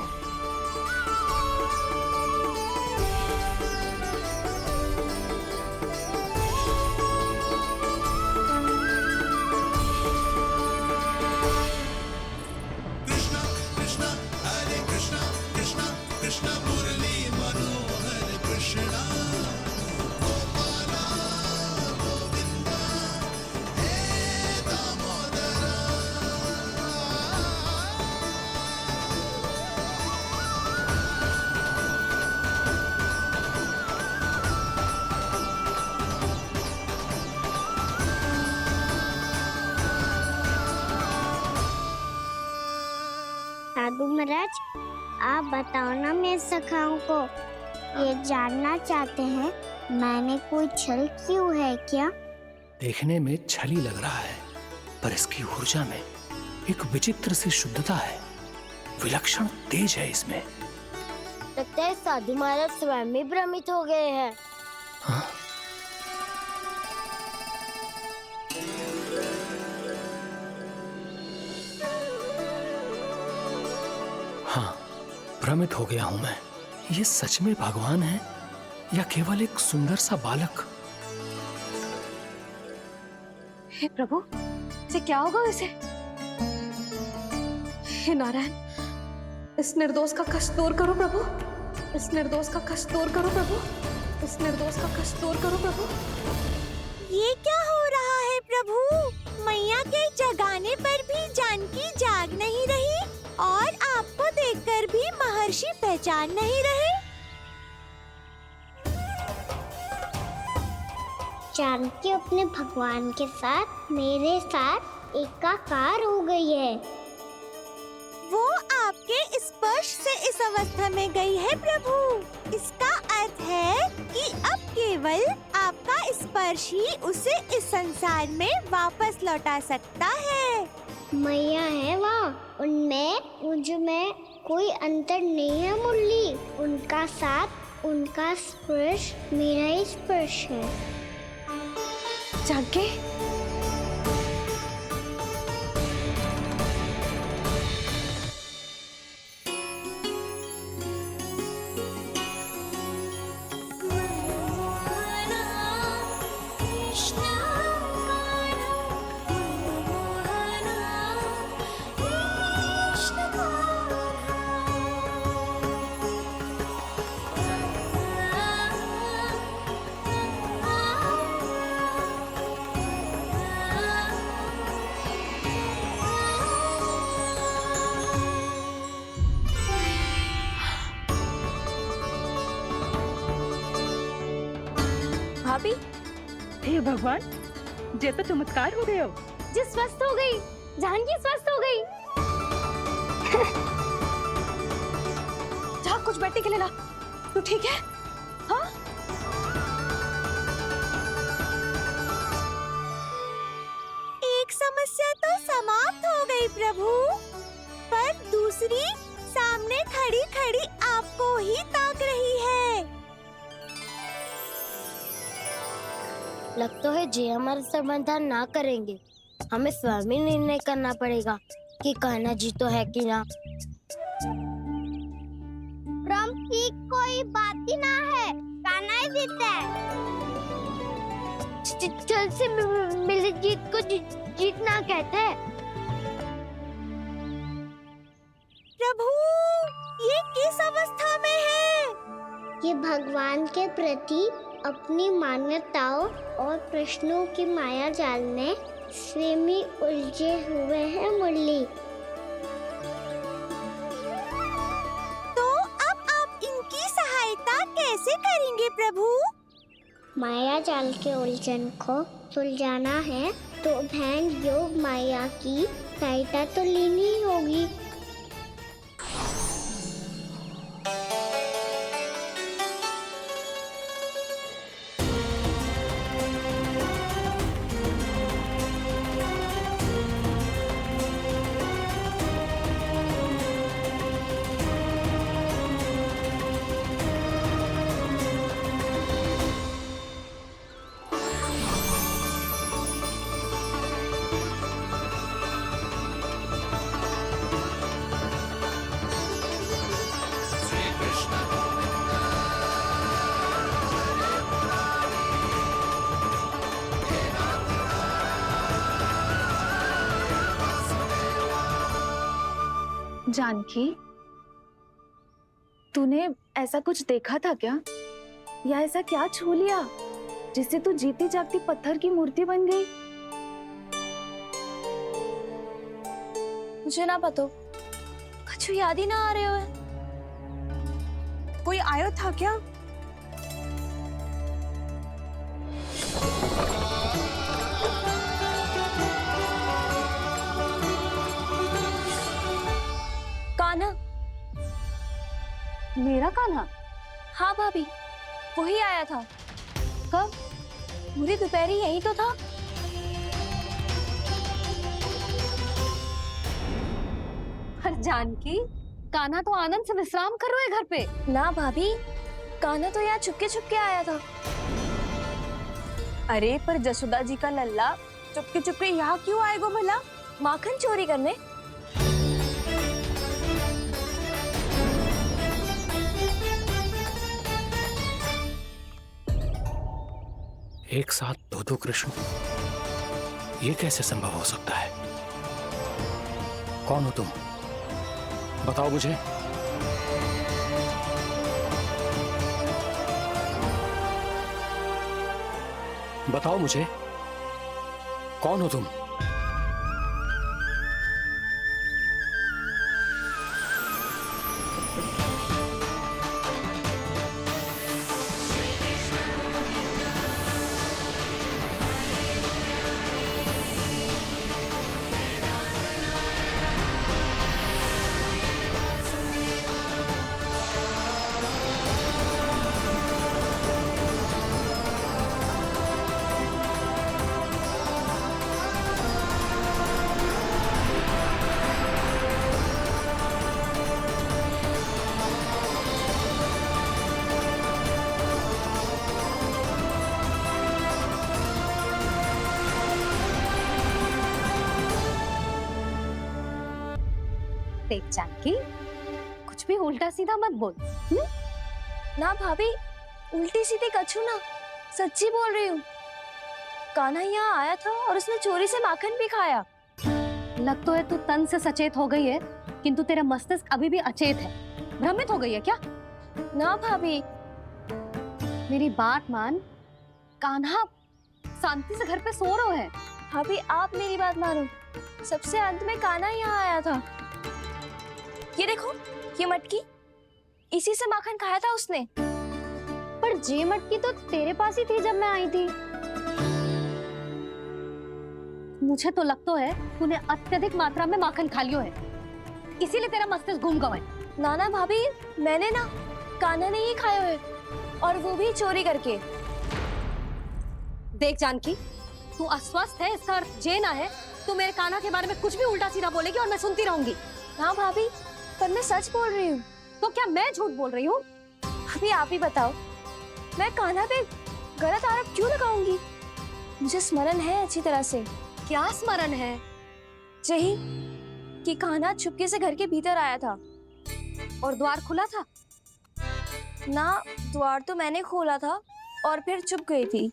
साधु महाराज, आप बताओ ना मेरे सखाओं को, ये जानना चाहते हैं मैंने कोई छल क्यों है क्या? देखने में छली लग रहा है, पर इसकी ऊर्जा में एक विचित्र सी शुद्धता है, विलक्षण तेज है इसमें। लगता है साधु महाराज स्वयं भी भ्रमित हो गए हैं। हाँ? हाँ, भ्रमित हो गया हूं मैं। ये सच में भगवान है या केवल एक सुंदर सा बालक? हे प्रभु, इसे क्या होगा वैसे? हे नारायण, इस निर्दोष का कष्ट दूर करो प्रभु, इस निर्दोष का कष्ट दूर करो प्रभु, इस निर्दोष का कष्ट दूर करो प्रभु। ये क्या हो रहा है प्रभु? मैया के जगाने पर भी जानकी जाग नहीं रही और आपको देखकर भी महर्षि पहचान नहीं रहे। जानकी अपने भगवान के साथ मेरे साथ एकाकार हो गई है। वो आपके स्पर्श से इस अवस्था में गई है प्रभु। इसका अर्थ है कि अब केवल आपका स्पर्श ही उसे इस संसार में वापस लौटा सकता है। मैया है वहाँ, उनमें मुझमें कोई अंतर नहीं है मुरली। उनका साथ, उनका स्पर्श मेरा ही स्पर्श है। जानकी, भाभी, हे भगवान, जे तो चमत्कार हो गए हो। जी स्वस्थ हो गई, जानकी स्वस्थ हो गई। जा कुछ बैठने के लिए ला। तू ठीक है? हाँ? एक समस्या तो समाप्त हो गई प्रभु, पर दूसरी सामने खड़ी खड़ी आपको ही ताक रही है। लगता है जी हमारा समाधान ना करेंगे, हमें स्वयं ही निर्णय करना पड़ेगा कि कान्हा जी तो है कि ना। ब्रह्म की कोई बात ही ना है, कान्हा ही जीता है। जल से मिली जीत को जीतना कहते हैं। प्रभु, ये किस अवस्था में है? ये भगवान के प्रति अपनी मान्यताओं और प्रश्नों की माया जाल में स्वयं ही उलझे हुए हैं मुरली। तो अब आप इनकी सहायता कैसे करेंगे प्रभु? माया जाल के उलझन को सुलझाना है तो ध्यान योग माया की सहायता तो लेनी ही होगी। जानकी, तूने ऐसा कुछ देखा था क्या, या ऐसा क्या छू लिया जिससे तू जीती जागती पत्थर की मूर्ति बन गई? मुझे ना पता, कुछ याद ही ना आ रहे हो। कोई आयो था क्या? कान्हा। मेरा कान्हा? हाँ भाभी, वही आया था। कब? पूरी दोपहरी यही तो था। पर जानकी, कान्हा तो आनंद से विश्राम कर रहे घर पे। ना भाभी, कान्हा तो यहाँ चुपके चुपके आया था। अरे पर जसोदा जी का लल्ला चुपके चुपके यहाँ क्यों आएगा भला? माखन चोरी करने। एक साथ दो कृष्ण, ये कैसे संभव हो सकता है? कौन हो तुम? बताओ मुझे। बताओ मुझे, कौन हो तुम? देख जानकी, कुछ भी उल्टा सीधा मत बोल। ना भाभी, उल्टी सीधी कछु ना, सच्ची बोल रही हूँ। कान्हा यहाँ आया था और उसने चोरी से माखन भी खाया। लग तो है तू तन से सचेत हो गई है, किंतु तेरा मस्तिष्क अभी भी अचेत है। भ्रमित हो गई है क्या? ना भाभी, मेरी बात मान, कान्हा शांति से घर पे सो रहे हैं। भाभी आप मेरी बात मानो, सबसे अंत में कान्हा यहाँ आया था। ये देखो, ये मटकी, इसी से माखन खाया था उसने। पर जे मटकी तो तेरे पास ही थी जब मैं आई थी। मुझे तो लगता है तूने अत्यधिक मात्रा में माखन खा लियो है, इसीलिए तेरा मस्तिष्क घूम गया है। नाना भाभी, मैंने ना कान्हा ने ही खाए हुए, और वो भी चोरी करके। देख जानकी, तू अस्वस्थ है इसका अर्थ जे ना है तू मेरे कान्हा के बारे में कुछ भी उल्टा सीधा बोलेगी और मैं सुनती रहूंगी। हाँ भाभी, पर मैं सच बोल रही हूँ। तो क्या मैं झूठ बोल रही हूँ? अभी आप ही बताओ, मैं कान्हा पे गलत आरोप क्यों लगाऊंगी? मुझे स्मरण है अच्छी तरह से। क्या स्मरण है? यही कि कान्हा चुपके से घर के भीतर आया था। और द्वार खुला था? ना, द्वार तो मैंने खोला था और फिर चुप गई थी।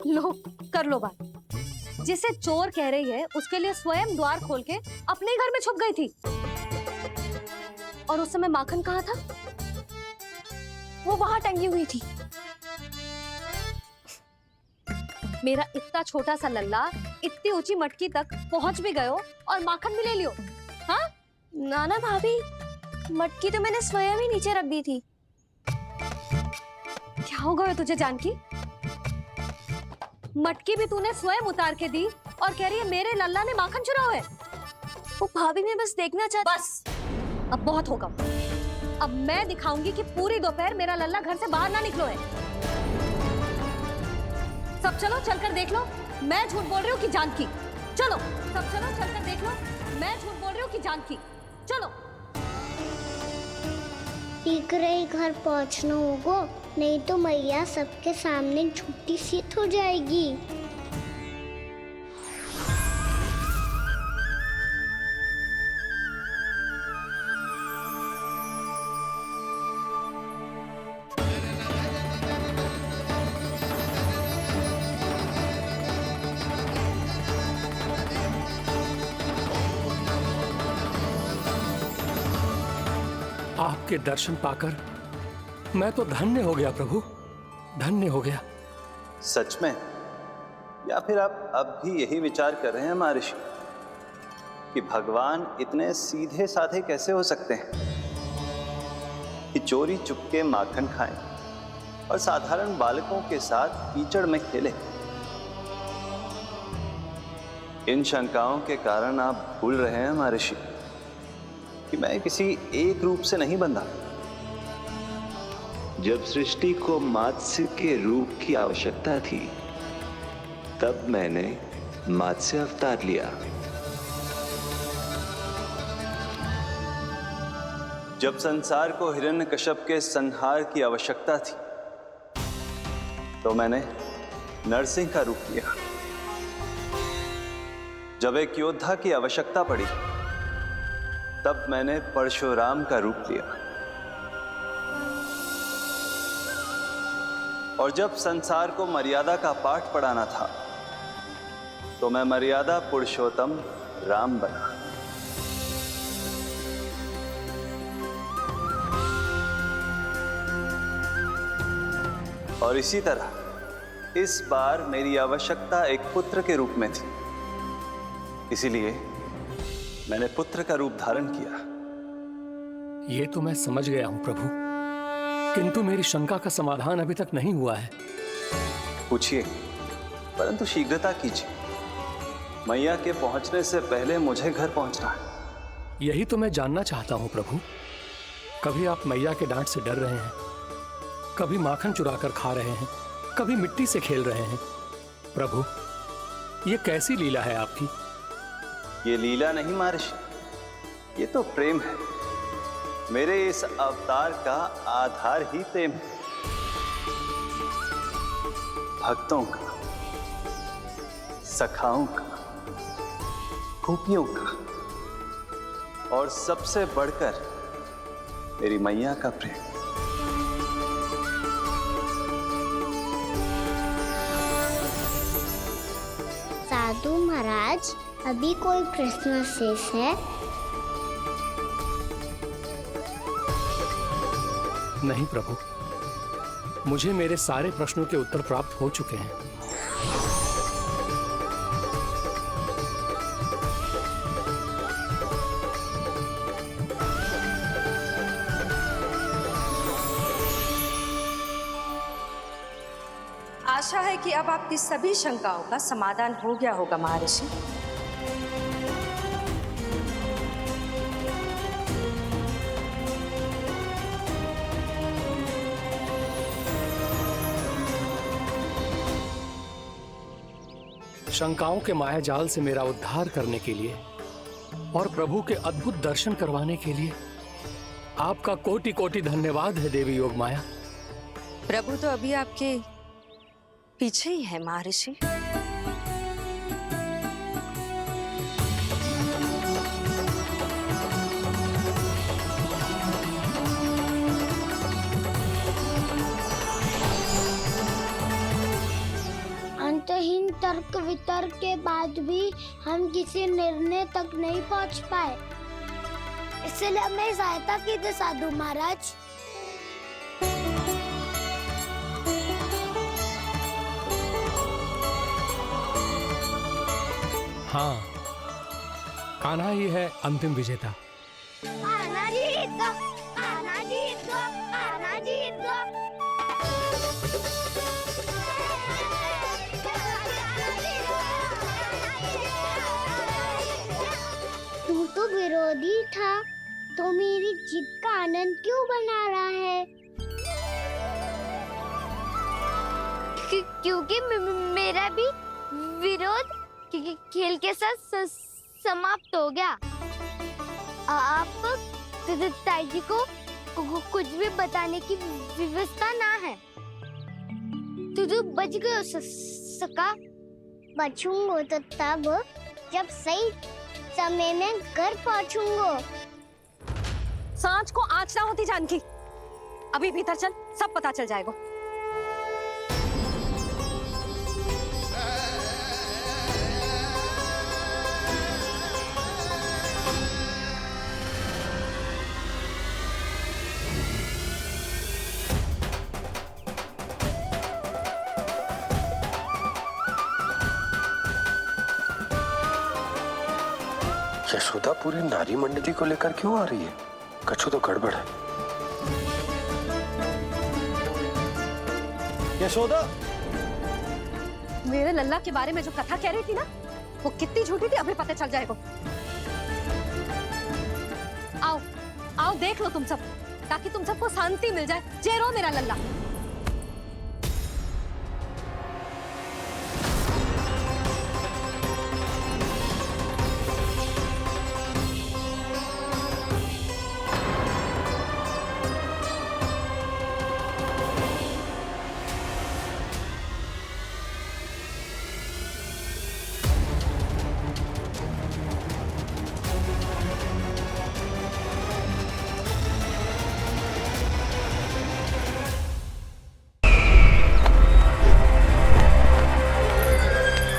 लो, कर लो बात। जिसे चोर कह रही है उसके लिए स्वयं द्वार खोल के अपने घर में छुप गई थी। और उस समय माखन कहाँ था? वो वहां टंगी हुई थी। मेरा इतना छोटा सा लल्ला इतनी ऊंची मटकी तक पहुंच भी गयो और माखन भी ले लियो। हाँ? नाना भाभी, मटकी तो मैंने स्वयं ही नीचे रख दी थी। क्या हो गया तुझे जानकी? मटकी भी तूने स्वयं उतार के दी और कह रही है मेरे लल्ला ने माखन चुराया है। वो भाभी, मैं बस देखना चाहती। बस, अब बहुत होगा। अब मैं दिखाऊंगी कि पूरी दोपहर मेरा लल्ला घर से बाहर ना निकलो है। सब चलो, चलकर देख लो मैं झूठ बोल रही हूँ कि जानकी। चलो सब चलो, चलकर देख लो मैं झूठ बोल रही हूँ कि जानकी। चलो। शीघ्र ही घर पहुंचना होगा, नहीं तो मैया सबके सामने झूठी सिद्ध हो जाएगी। आपके दर्शन पाकर मैं तो धन्य हो गया प्रभु, धन्य हो गया। सच में? या फिर आप अब भी यही विचार कर रहे हैं महर्षि कि भगवान इतने सीधे साधे कैसे हो सकते हैं कि चोरी चुपके माखन खाएं और साधारण बालकों के साथ कीचड़ में खेलें? इन शंकाओं के कारण आप भूल रहे हैं महर्षि कि मैं किसी एक रूप से नहीं बंधा। जब सृष्टि को मत्स्य के रूप की आवश्यकता थी तब मैंने मत्स्य अवतार लिया। जब संसार को हिरण्यकश्यप के संहार की आवश्यकता थी तो मैंने नरसिंह का रूप लिया। जब एक योद्धा की आवश्यकता पड़ी तब मैंने परशुराम का रूप लिया। और जब संसार को मर्यादा का पाठ पढ़ाना था तो मैं मर्यादा पुरुषोत्तम राम बना। और इसी तरह इस बार मेरी आवश्यकता एक पुत्र के रूप में थी, इसीलिए मैंने पुत्र का रूप धारण किया। ये तो मैं समझ गया हूं प्रभु, किंतु मेरी शंका का समाधान अभी तक नहीं हुआ है। पूछिए, परंतु शीघ्रता कीजिए। मैया के पहुंचने से पहले मुझे घर पहुंचना है। यही तो मैं जानना चाहता हूं प्रभु। कभी आप मैया के डांट से डर रहे हैं, कभी माखन चुरा कर खा रहे हैं, कभी मिट्टी से खेल रहे हैं। प्रभु, ये कैसी लीला है आपकी? ये लीला नहीं महर्षि, ये तो प्रेम है। मेरे इस अवतार का आधार ही प्रेम है। भक्तों का, सखाओं का, गोपियों का और सबसे बढ़कर मेरी मैया का प्रेम। साधु महाराज, अभी कोई प्रश्न शेष है? नहीं प्रभु, मुझे मेरे सारे प्रश्नों के उत्तर प्राप्त हो चुके हैं। आशा है कि अब आपकी सभी शंकाओं का समाधान हो गया होगा महर्षि। शंकाओं के माया जाल से मेरा उद्धार करने के लिए और प्रभु के अद्भुत दर्शन करवाने के लिए आपका कोटि कोटि धन्यवाद है देवी योग माया। प्रभु तो अभी आपके पीछे ही है महर्षि। अंतहीन तर्क वितर्क के बाद भी हम किसी निर्णय तक नहीं पहुंच पाए, इसलिए हमें सहायता कीजिए साधु महाराज। हाँ, कान्हा ही है अंतिम विजेता। कान्हा जीत गो, कान्हा जीत गो, कान्हा जीत गो। तू तो विरोधी था, तो मेरी जीत का आनंद क्यों बना रहा है? क्योंकि मेरा भी विरोध खेल के साथ समाप्त हो गया। आप ताई जी को कुछ भी बताने की व्यवस्था ना है। तू बच गयो सका। बचूंगो तो तब जब सही समय में घर पहुंचूंगो। सांच को आँच ना होती जानकी। अभी भीतर चल, सब पता चल जाएगा। यशोदा पूरी नारी मंडली को लेकर क्यों आ रही है? कछु तो गड़बड़ है। यशोदा, मेरे लल्ला के बारे में जो कथा कह रही थी ना, वो कितनी झूठी थी अभी पता चल जाएगा। आओ आओ देख लो तुम सब, ताकि तुम सबको शांति मिल जाए। जय रो मेरा लल्ला।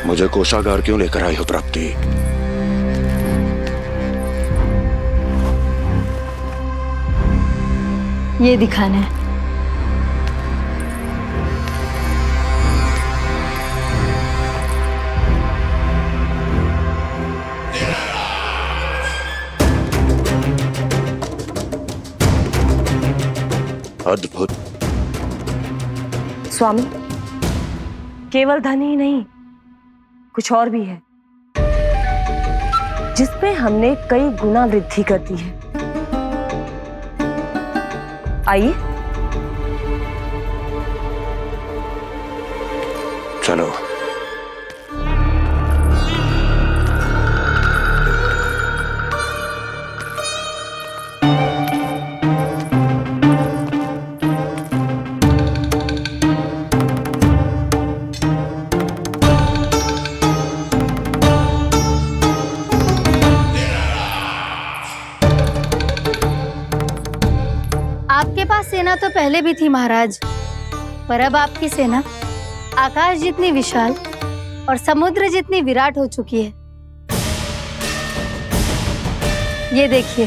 मुझे कोषागार क्यों लेकर आई हो प्राप्ति? ये दिखाना है। अद्भुत। स्वामी, केवल धन ही नहीं, कुछ और भी है जिसमें हमने कई गुना वृद्धि कर दी है। आइए चलो। आपके पास सेना तो पहले भी थी महाराज, पर अब आपकी सेना आकाश जितनी विशाल और समुद्र जितनी विराट हो चुकी है। ये देखिए।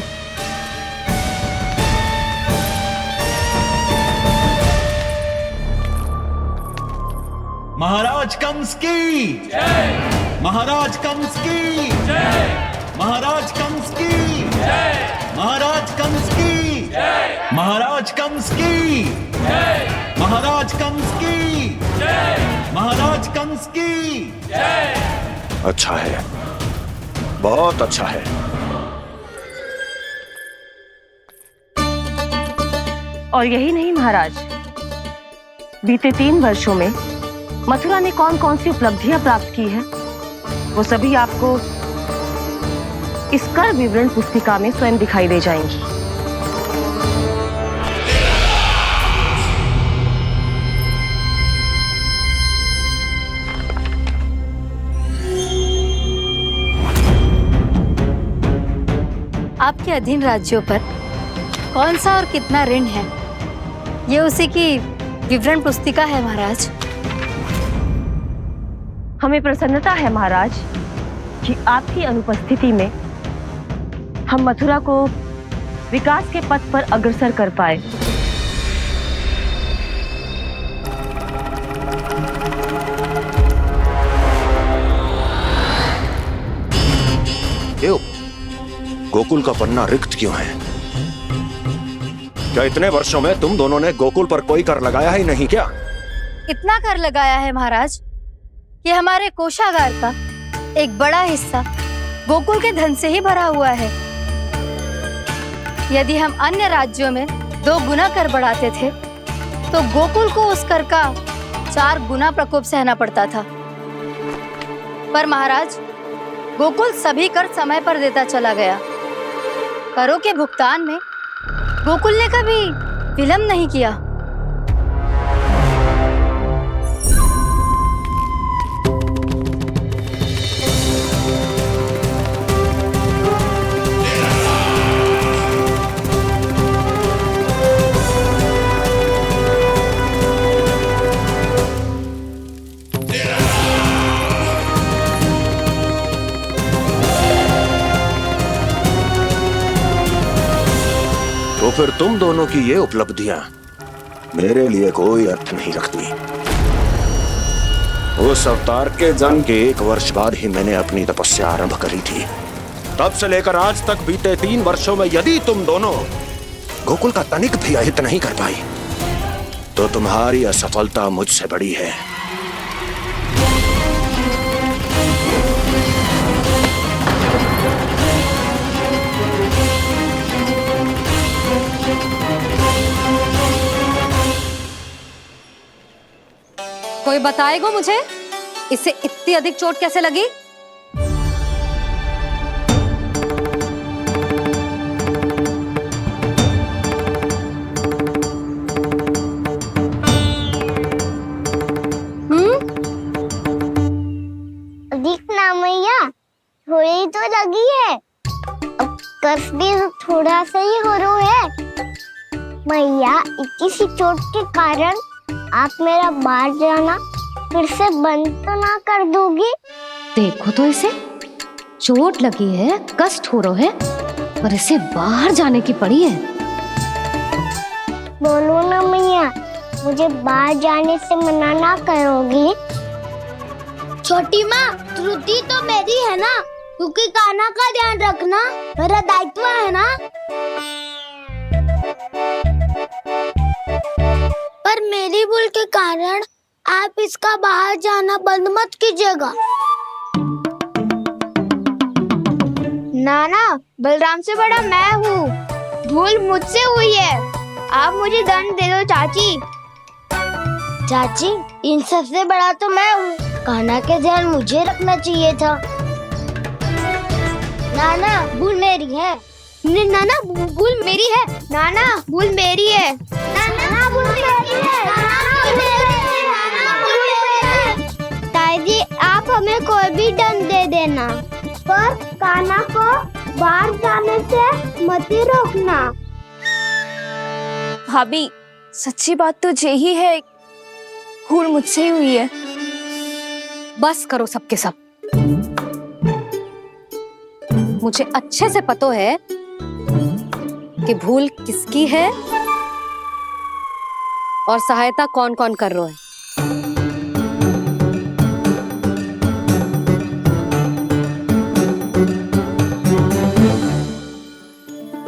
महाराज कंस की जय। महाराज कंस की जय। महाराज कंस की जय। महाराज कंस की जय। महाराज कंस की जय। महाराज कंस की जय। हंस की अच्छा है, बहुत अच्छा है। और यही नहीं महाराज, बीते 3 वर्षों में मथुरा ने कौन कौन सी उपलब्धियां प्राप्त की है, वो सभी आपको इस कर विवरण पुस्तिका में स्वयं दिखाई दे जाएंगी। आपके अधीन राज्यों पर कौन सा और कितना ऋण है, ये उसी की विवरण पुस्तिका है महाराज। हमें प्रसन्नता है महाराज कि आपकी अनुपस्थिति में हम मथुरा को विकास के पथ पर अग्रसर कर पाए। क्यों गोकुल का पन्ना रिक्त क्यों है? क्या इतने वर्षों में तुम दोनों ने गोकुल पर कोई कर लगाया ही नहीं क्या? इतना कर लगाया है महाराज कि हमारे कोषागार का एक बड़ा हिस्सा गोकुल के धन से ही भरा हुआ है। यदि हम अन्य राज्यों में 2 गुना कर बढ़ाते थे तो गोकुल को उस कर का 4 गुना प्रकोप सहना पड़ता था। पर महाराज, गोकुल सभी कर समय पर देता चला गया। करों के भुगतान में गोकुल ने कभी विलंब नहीं किया। तो फिर तुम दोनों की ये उपलब्धियां मेरे लिए कोई अर्थ नहीं रखती। उस अवतार के जन्म के 1 वर्ष बाद ही मैंने अपनी तपस्या आरंभ करी थी। तब से लेकर आज तक बीते 3 वर्षों में यदि तुम दोनों गोकुल का तनिक भी अहित नहीं कर पाई तो तुम्हारी असफलता मुझसे बड़ी है। कोई बताएगा मुझे इसे इतनी अधिक चोट कैसे लगी? अधिक ना मैया, थोड़ी तो लगी है। अब कस भी थोड़ा सा ही हो रहा है। मैया, इतनी सी चोट के कारण आप मेरा बाहर जाना फिर से बंद तो ना कर दोगी? देखो तो इसे, चोट लगी है, कष्ट हो रहा है, पर इसे बाहर जाने की पड़ी है। बोलो ना मैया, मुझे बाहर जाने से मना ना करोगी? छोटी माँ, त्रुटि तो मेरी है ना, क्योंकि कान्हा का ध्यान रखना मेरा दायित्व है ना। पर मेरी भूल के कारण आप इसका बाहर जाना बंद मत कीजिएगा। नाना, बलराम से बड़ा मैं हूँ, भूल मुझसे हुई है, आप मुझे दंड दे दो चाची। चाची, इन सबसे बड़ा तो मैं हूँ, कान्हा के ध्यान मुझे रखना चाहिए था। नाना, भूल मेरी है। नाना, भूल मेरी है। नाना, भूल मेरी है। नाना, भूल मेरी है। ताई जी, आप हमें कोई भी दंड दे देना, पर कान्हा को बाहर जाने से मत ही रोकना। भाभी, सच्ची बात तो यही है, भूल मुझसे ही हुई है। बस करो सबके सब। मुझे अच्छे से पता है कि भूल किसकी है और सहायता कौन कौन कर रहा है।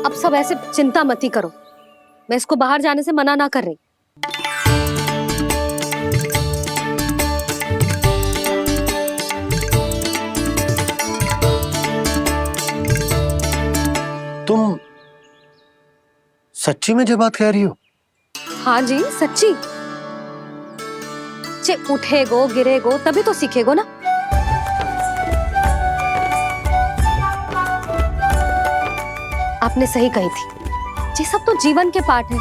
अब सब ऐसे चिंता मत ही करो, मैं इसको बाहर जाने से मना ना कर रही। सच्ची में जो बात कह रही हो? हाँ जी सच्ची। जे उठेगो गिरेगो तभी तो सीखेगो ना। आपने सही कही थी, ये सब तो जीवन के पाठ है,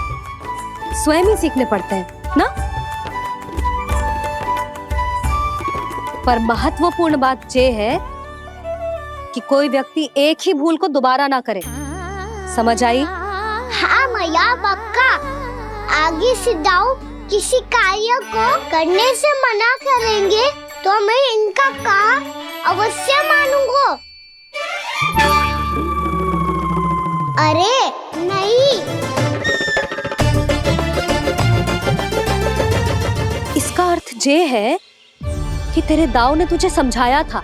स्वयं ही सीखने पड़ते हैं ना। पर महत्वपूर्ण बात ये है कि कोई व्यक्ति एक ही भूल को दोबारा ना करे, समझ आई? हाँ मैया पक्का। आगे से दाऊ किसी कार्य को करने से मना करेंगे तो मैं इनका काम अवश्य मानूंगा। अरे नहीं, इसका अर्थ ये है कि तेरे दाऊ ने तुझे समझाया था,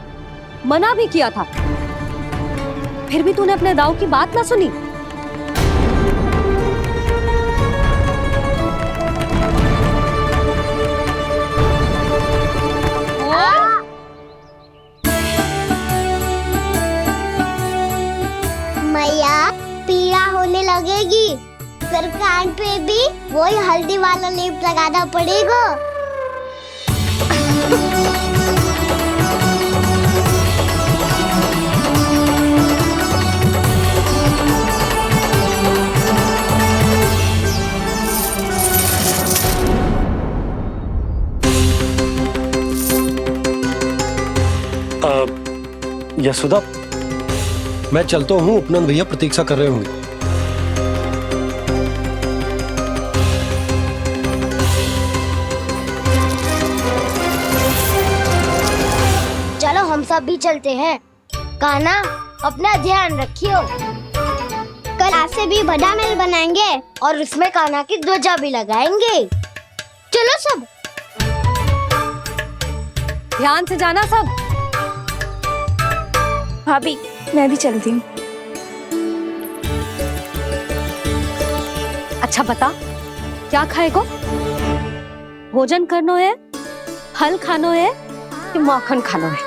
मना भी किया था, फिर भी तूने अपने दाऊ की बात ना सुनी। मैया पीड़ा होने लगेगी, फिर कान पे भी वही हल्दी वाला लेप लगाना पड़ेगा। यशोदा, मैं चलता हूँ, उपनंद भैया प्रतीक्षा कर रहे होंगे। चलो हम सब भी चलते हैं। कान्हा अपना ध्यान रखियो। कल आज से भी बड़ा महल बनाएंगे और उसमें कान्हा की ध्वजा भी लगाएंगे। चलो सब। ध्यान से जाना सब। भाभी मैं भी चलती हूँ। अच्छा बता, क्या खाएगो? भोजन करनो है, फल खानो है कि माखन खानो है?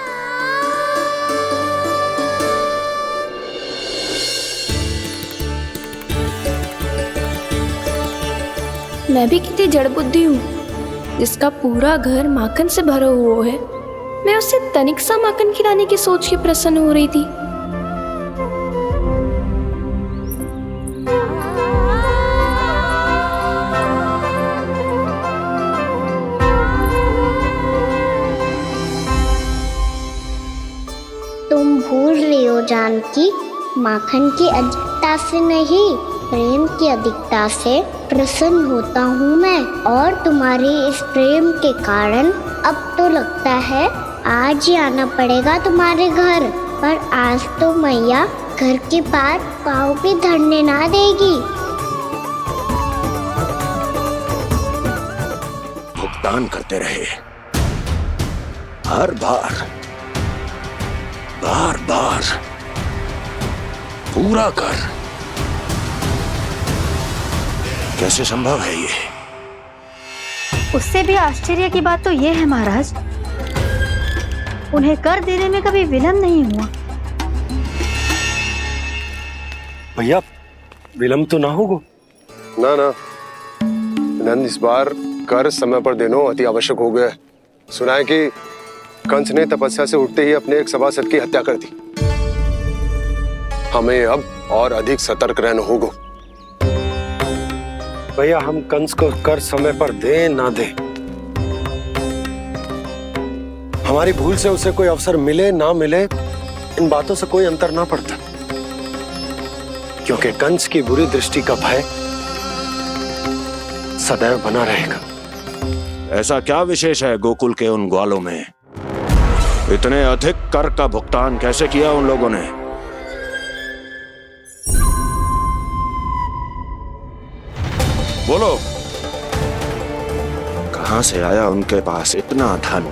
मैं भी कितनी जड़ बुद्धि हूँ, जिसका पूरा घर माखन से भरा हुआ है। मैं उससे तनिक सा माखन खिलाने की सोच के प्रसन्न हो रही थी। तुम भूल रही हो जानकी, माखन की अधिकता से नहीं, प्रेम की अधिकता से प्रसन्न होता हूँ मैं। और तुम्हारे इस प्रेम के कारण अब तो लगता है आज ही आना पड़ेगा तुम्हारे घर। पर आज तो मैया घर के पास पाँव भी धरने ना देगी। भुगतान करते रहे, हर बार बार बार पूरा कर। कैसे संभव है ये? उससे भी आश्चर्य की बात तो ये है महाराज, उन्हें कर देने में कभी विलंब नहीं हुआ। भैया विलंब तो ना होगा? ना ना नंद, इस बार कर समय पर देना अति आवश्यक हो गया है। सुना है कि कंस ने तपस्या से उठते ही अपने एक सभासद की हत्या कर दी। हमें अब और अधिक सतर्क रहना होगा। भैया हम कंस को कर समय पर दे ना दे, हमारी भूल से उसे कोई अवसर मिले ना मिले, इन बातों से कोई अंतर ना पड़ता, क्योंकि कंस की बुरी दृष्टि का भय सदैव बना रहेगा। ऐसा क्या विशेष है गोकुल के उन ग्वालों में? इतने अधिक कर का भुगतान कैसे किया उन लोगों ने? बोलो, कहां से आया उनके पास इतना धन?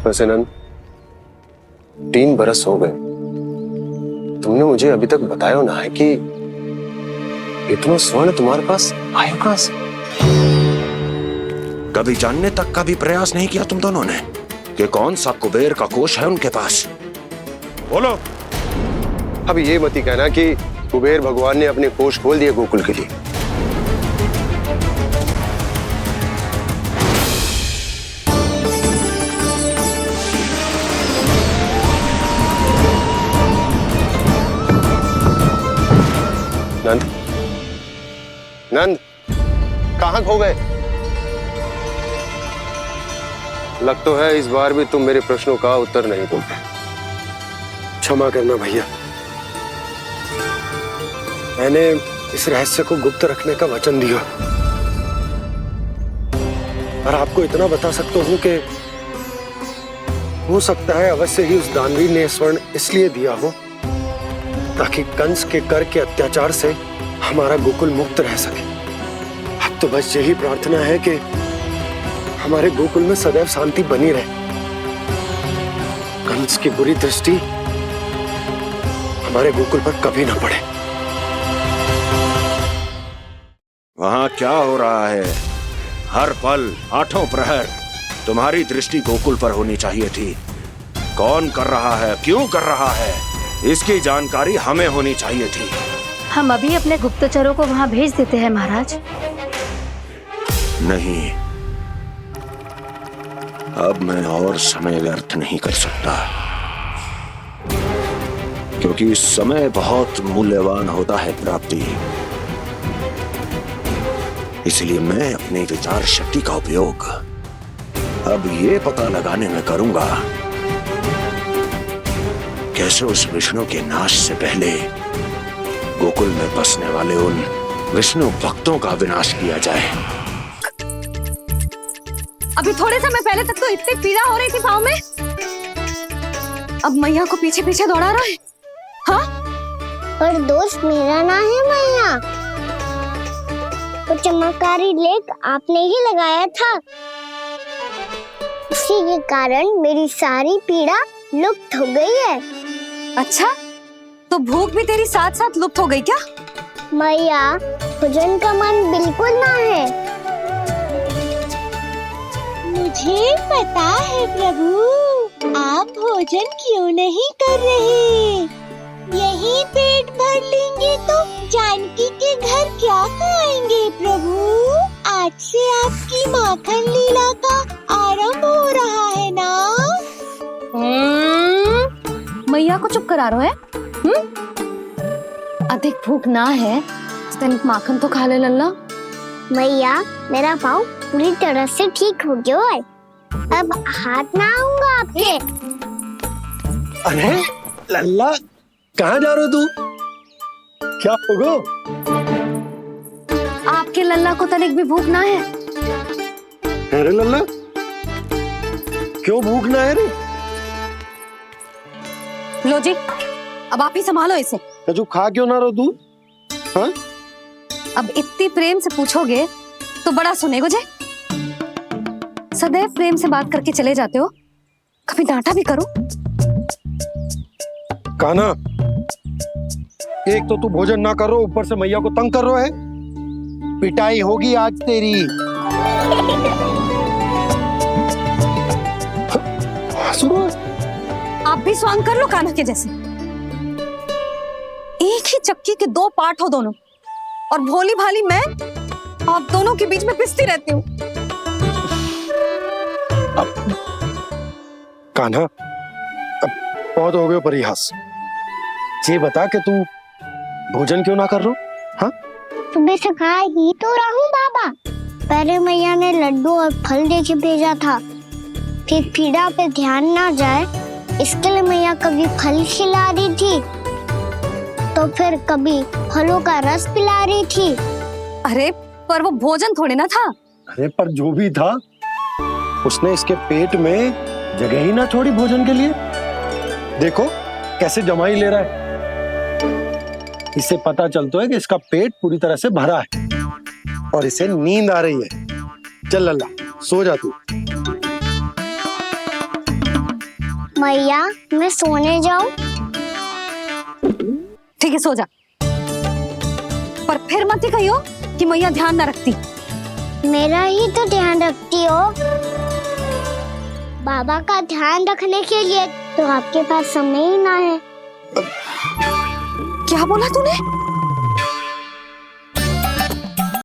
वैसे नंद, 3 बरस हो गए, तुमने मुझे अभी तक बताया ना है कि इतना स्वर्ण तुम्हारे पास आया कहां से? कभी जानने तक का भी प्रयास नहीं किया तुम दोनों ने कि कौन सा कुबेर का कोष है उनके पास? बोलो। अब ये मत ही कहना कि कुबेर भगवान ने अपने कोष खोल दिए गोकुल के लिए। नंद, नंद, कहां खो गए? लग तो है इस बार भी तुम मेरे प्रश्नों का उत्तर नहीं दोगे। क्षमा करना भैया, मैंने इस रहस्य को गुप्त रखने का वचन दिया। और आपको इतना बता सकता हूं कि हो सकता है अवश्य ही उस दानवी ने स्वर्ण इसलिए दिया हो ताकि कंस के कर के अत्याचार से हमारा गोकुल मुक्त रह सके। अब तो बस यही प्रार्थना है कि हमारे गोकुल में सदैव शांति बनी रहे, कंस की बुरी दृष्टि हमारे गोकुल पर कभी ना पड़े। वहां क्या हो रहा है? हर पल, आठों प्रहर तुम्हारी दृष्टि गोकुल पर होनी चाहिए थी। कौन कर रहा है, क्यों कर रहा है, इसकी जानकारी हमें होनी चाहिए थी। हम अभी अपने गुप्तचरों को वहां भेज देते हैं महाराज। नहीं, अब मैं और समय व्यर्थ नहीं कर सकता, क्योंकि समय बहुत मूल्यवान होता है प्राप्ति। इसलिए मैं अपनी विचार शक्ति का उपयोग अब ये पता लगाने में करूंगा कैसे उस विष्णु के नाश से पहले गोकुल में बसने वाले उन विष्णु भक्तों का विनाश किया जाए। अभी थोड़े समय पहले तक तो इतनी पीड़ा हो रही थी पाँव में, अब मैया को पीछे पीछे दौड़ा रहा है। हाँ? पर दोस्त मेरा ना है मैया, तो चमत्कारी लेख आपने ही लगाया था, इसी के कारण मेरी सारी पीड़ा लुप्त हो गई है। अच्छा, तो भूख भी तेरी साथ साथ लुप्त हो गई क्या? मैया, भोजन का मन बिल्कुल ना है। मुझे पता है प्रभु, आप भोजन क्यों नहीं कर रहे। यही पेट भर लेंगे तो जानकी के घर क्या खाएंगे प्रभु? आज से आपकी माखन लीला का आरंभ हो रहा है ना? मैया को चुप करा रहे है? अधिक भूख ना है तो तनिक माखन तो खा ले लल्ला। मैया, मेरा पाँव पूरी तरह से ठीक हो गया है, अब हाथ ना आऊंगा आपके। अरे लल्ला, कहाँ जा रहे हो तू? क्या होगा? आपके लल्ला को तनिक भी भूख ना है? अरे लल्ला, क्यों भूख ना है रे? लो जी, अब आप ही संभालो इसे। तू खा क्यों ना रहो तू? हाँ? अब इतनी प्रेम से पूछोगे तो बड़ा सुनेगो जे। सदैव प्रेम से बात करके चले जाते हो, कभी डांटा भी करो। कान्हा, एक तो तू भोजन ना करो, ऊपर से मैया को तंग कर रहा है। पिटाई होगी आज तेरी। आप भी स्वांग कर लो कान्हा के जैसे। एक ही चक्की के दो पार्ट हो दोनों, और भोली भाली मैं आप दोनों के बीच में पिसती रहती हूँ। कान्हा, अब बहुत हो गए परिहास। ये बता कि तू भोजन क्यों ना कर रहा? हाँ? सुबह से खा ही तो रहा हूँ बाबा। पहले मैया ने लड्डू और फल देके भेजा था, फिर पीड़ा पे ध्यान ना जाए इसके लिए मैया कभी फल खिला रही थी, तो फिर कभी फलों का रस पिला रही थी। अरे पर वो भोजन थोड़े ना था। अरे पर जो भी था, उसने इसके पेट में जगह ही ना छोड़ी भोजन के लिए। देखो कैसे जमाई ले रहा है। इससे पता चलता है कि इसका पेट पूरी तरह से भरा है और इसे नींद आ रही है। चल लल्ला, सो जा तू। मैया, मैं सोने जाऊं? ठीक है, सो जा, पर फिर मत ही कहियो कि मैया ध्यान न रखती। मेरा ही तो ध्यान रखती हो। बाबा का ध्यान रखने के लिए तो आपके पास समय ही ना है। क्या बोला तूने?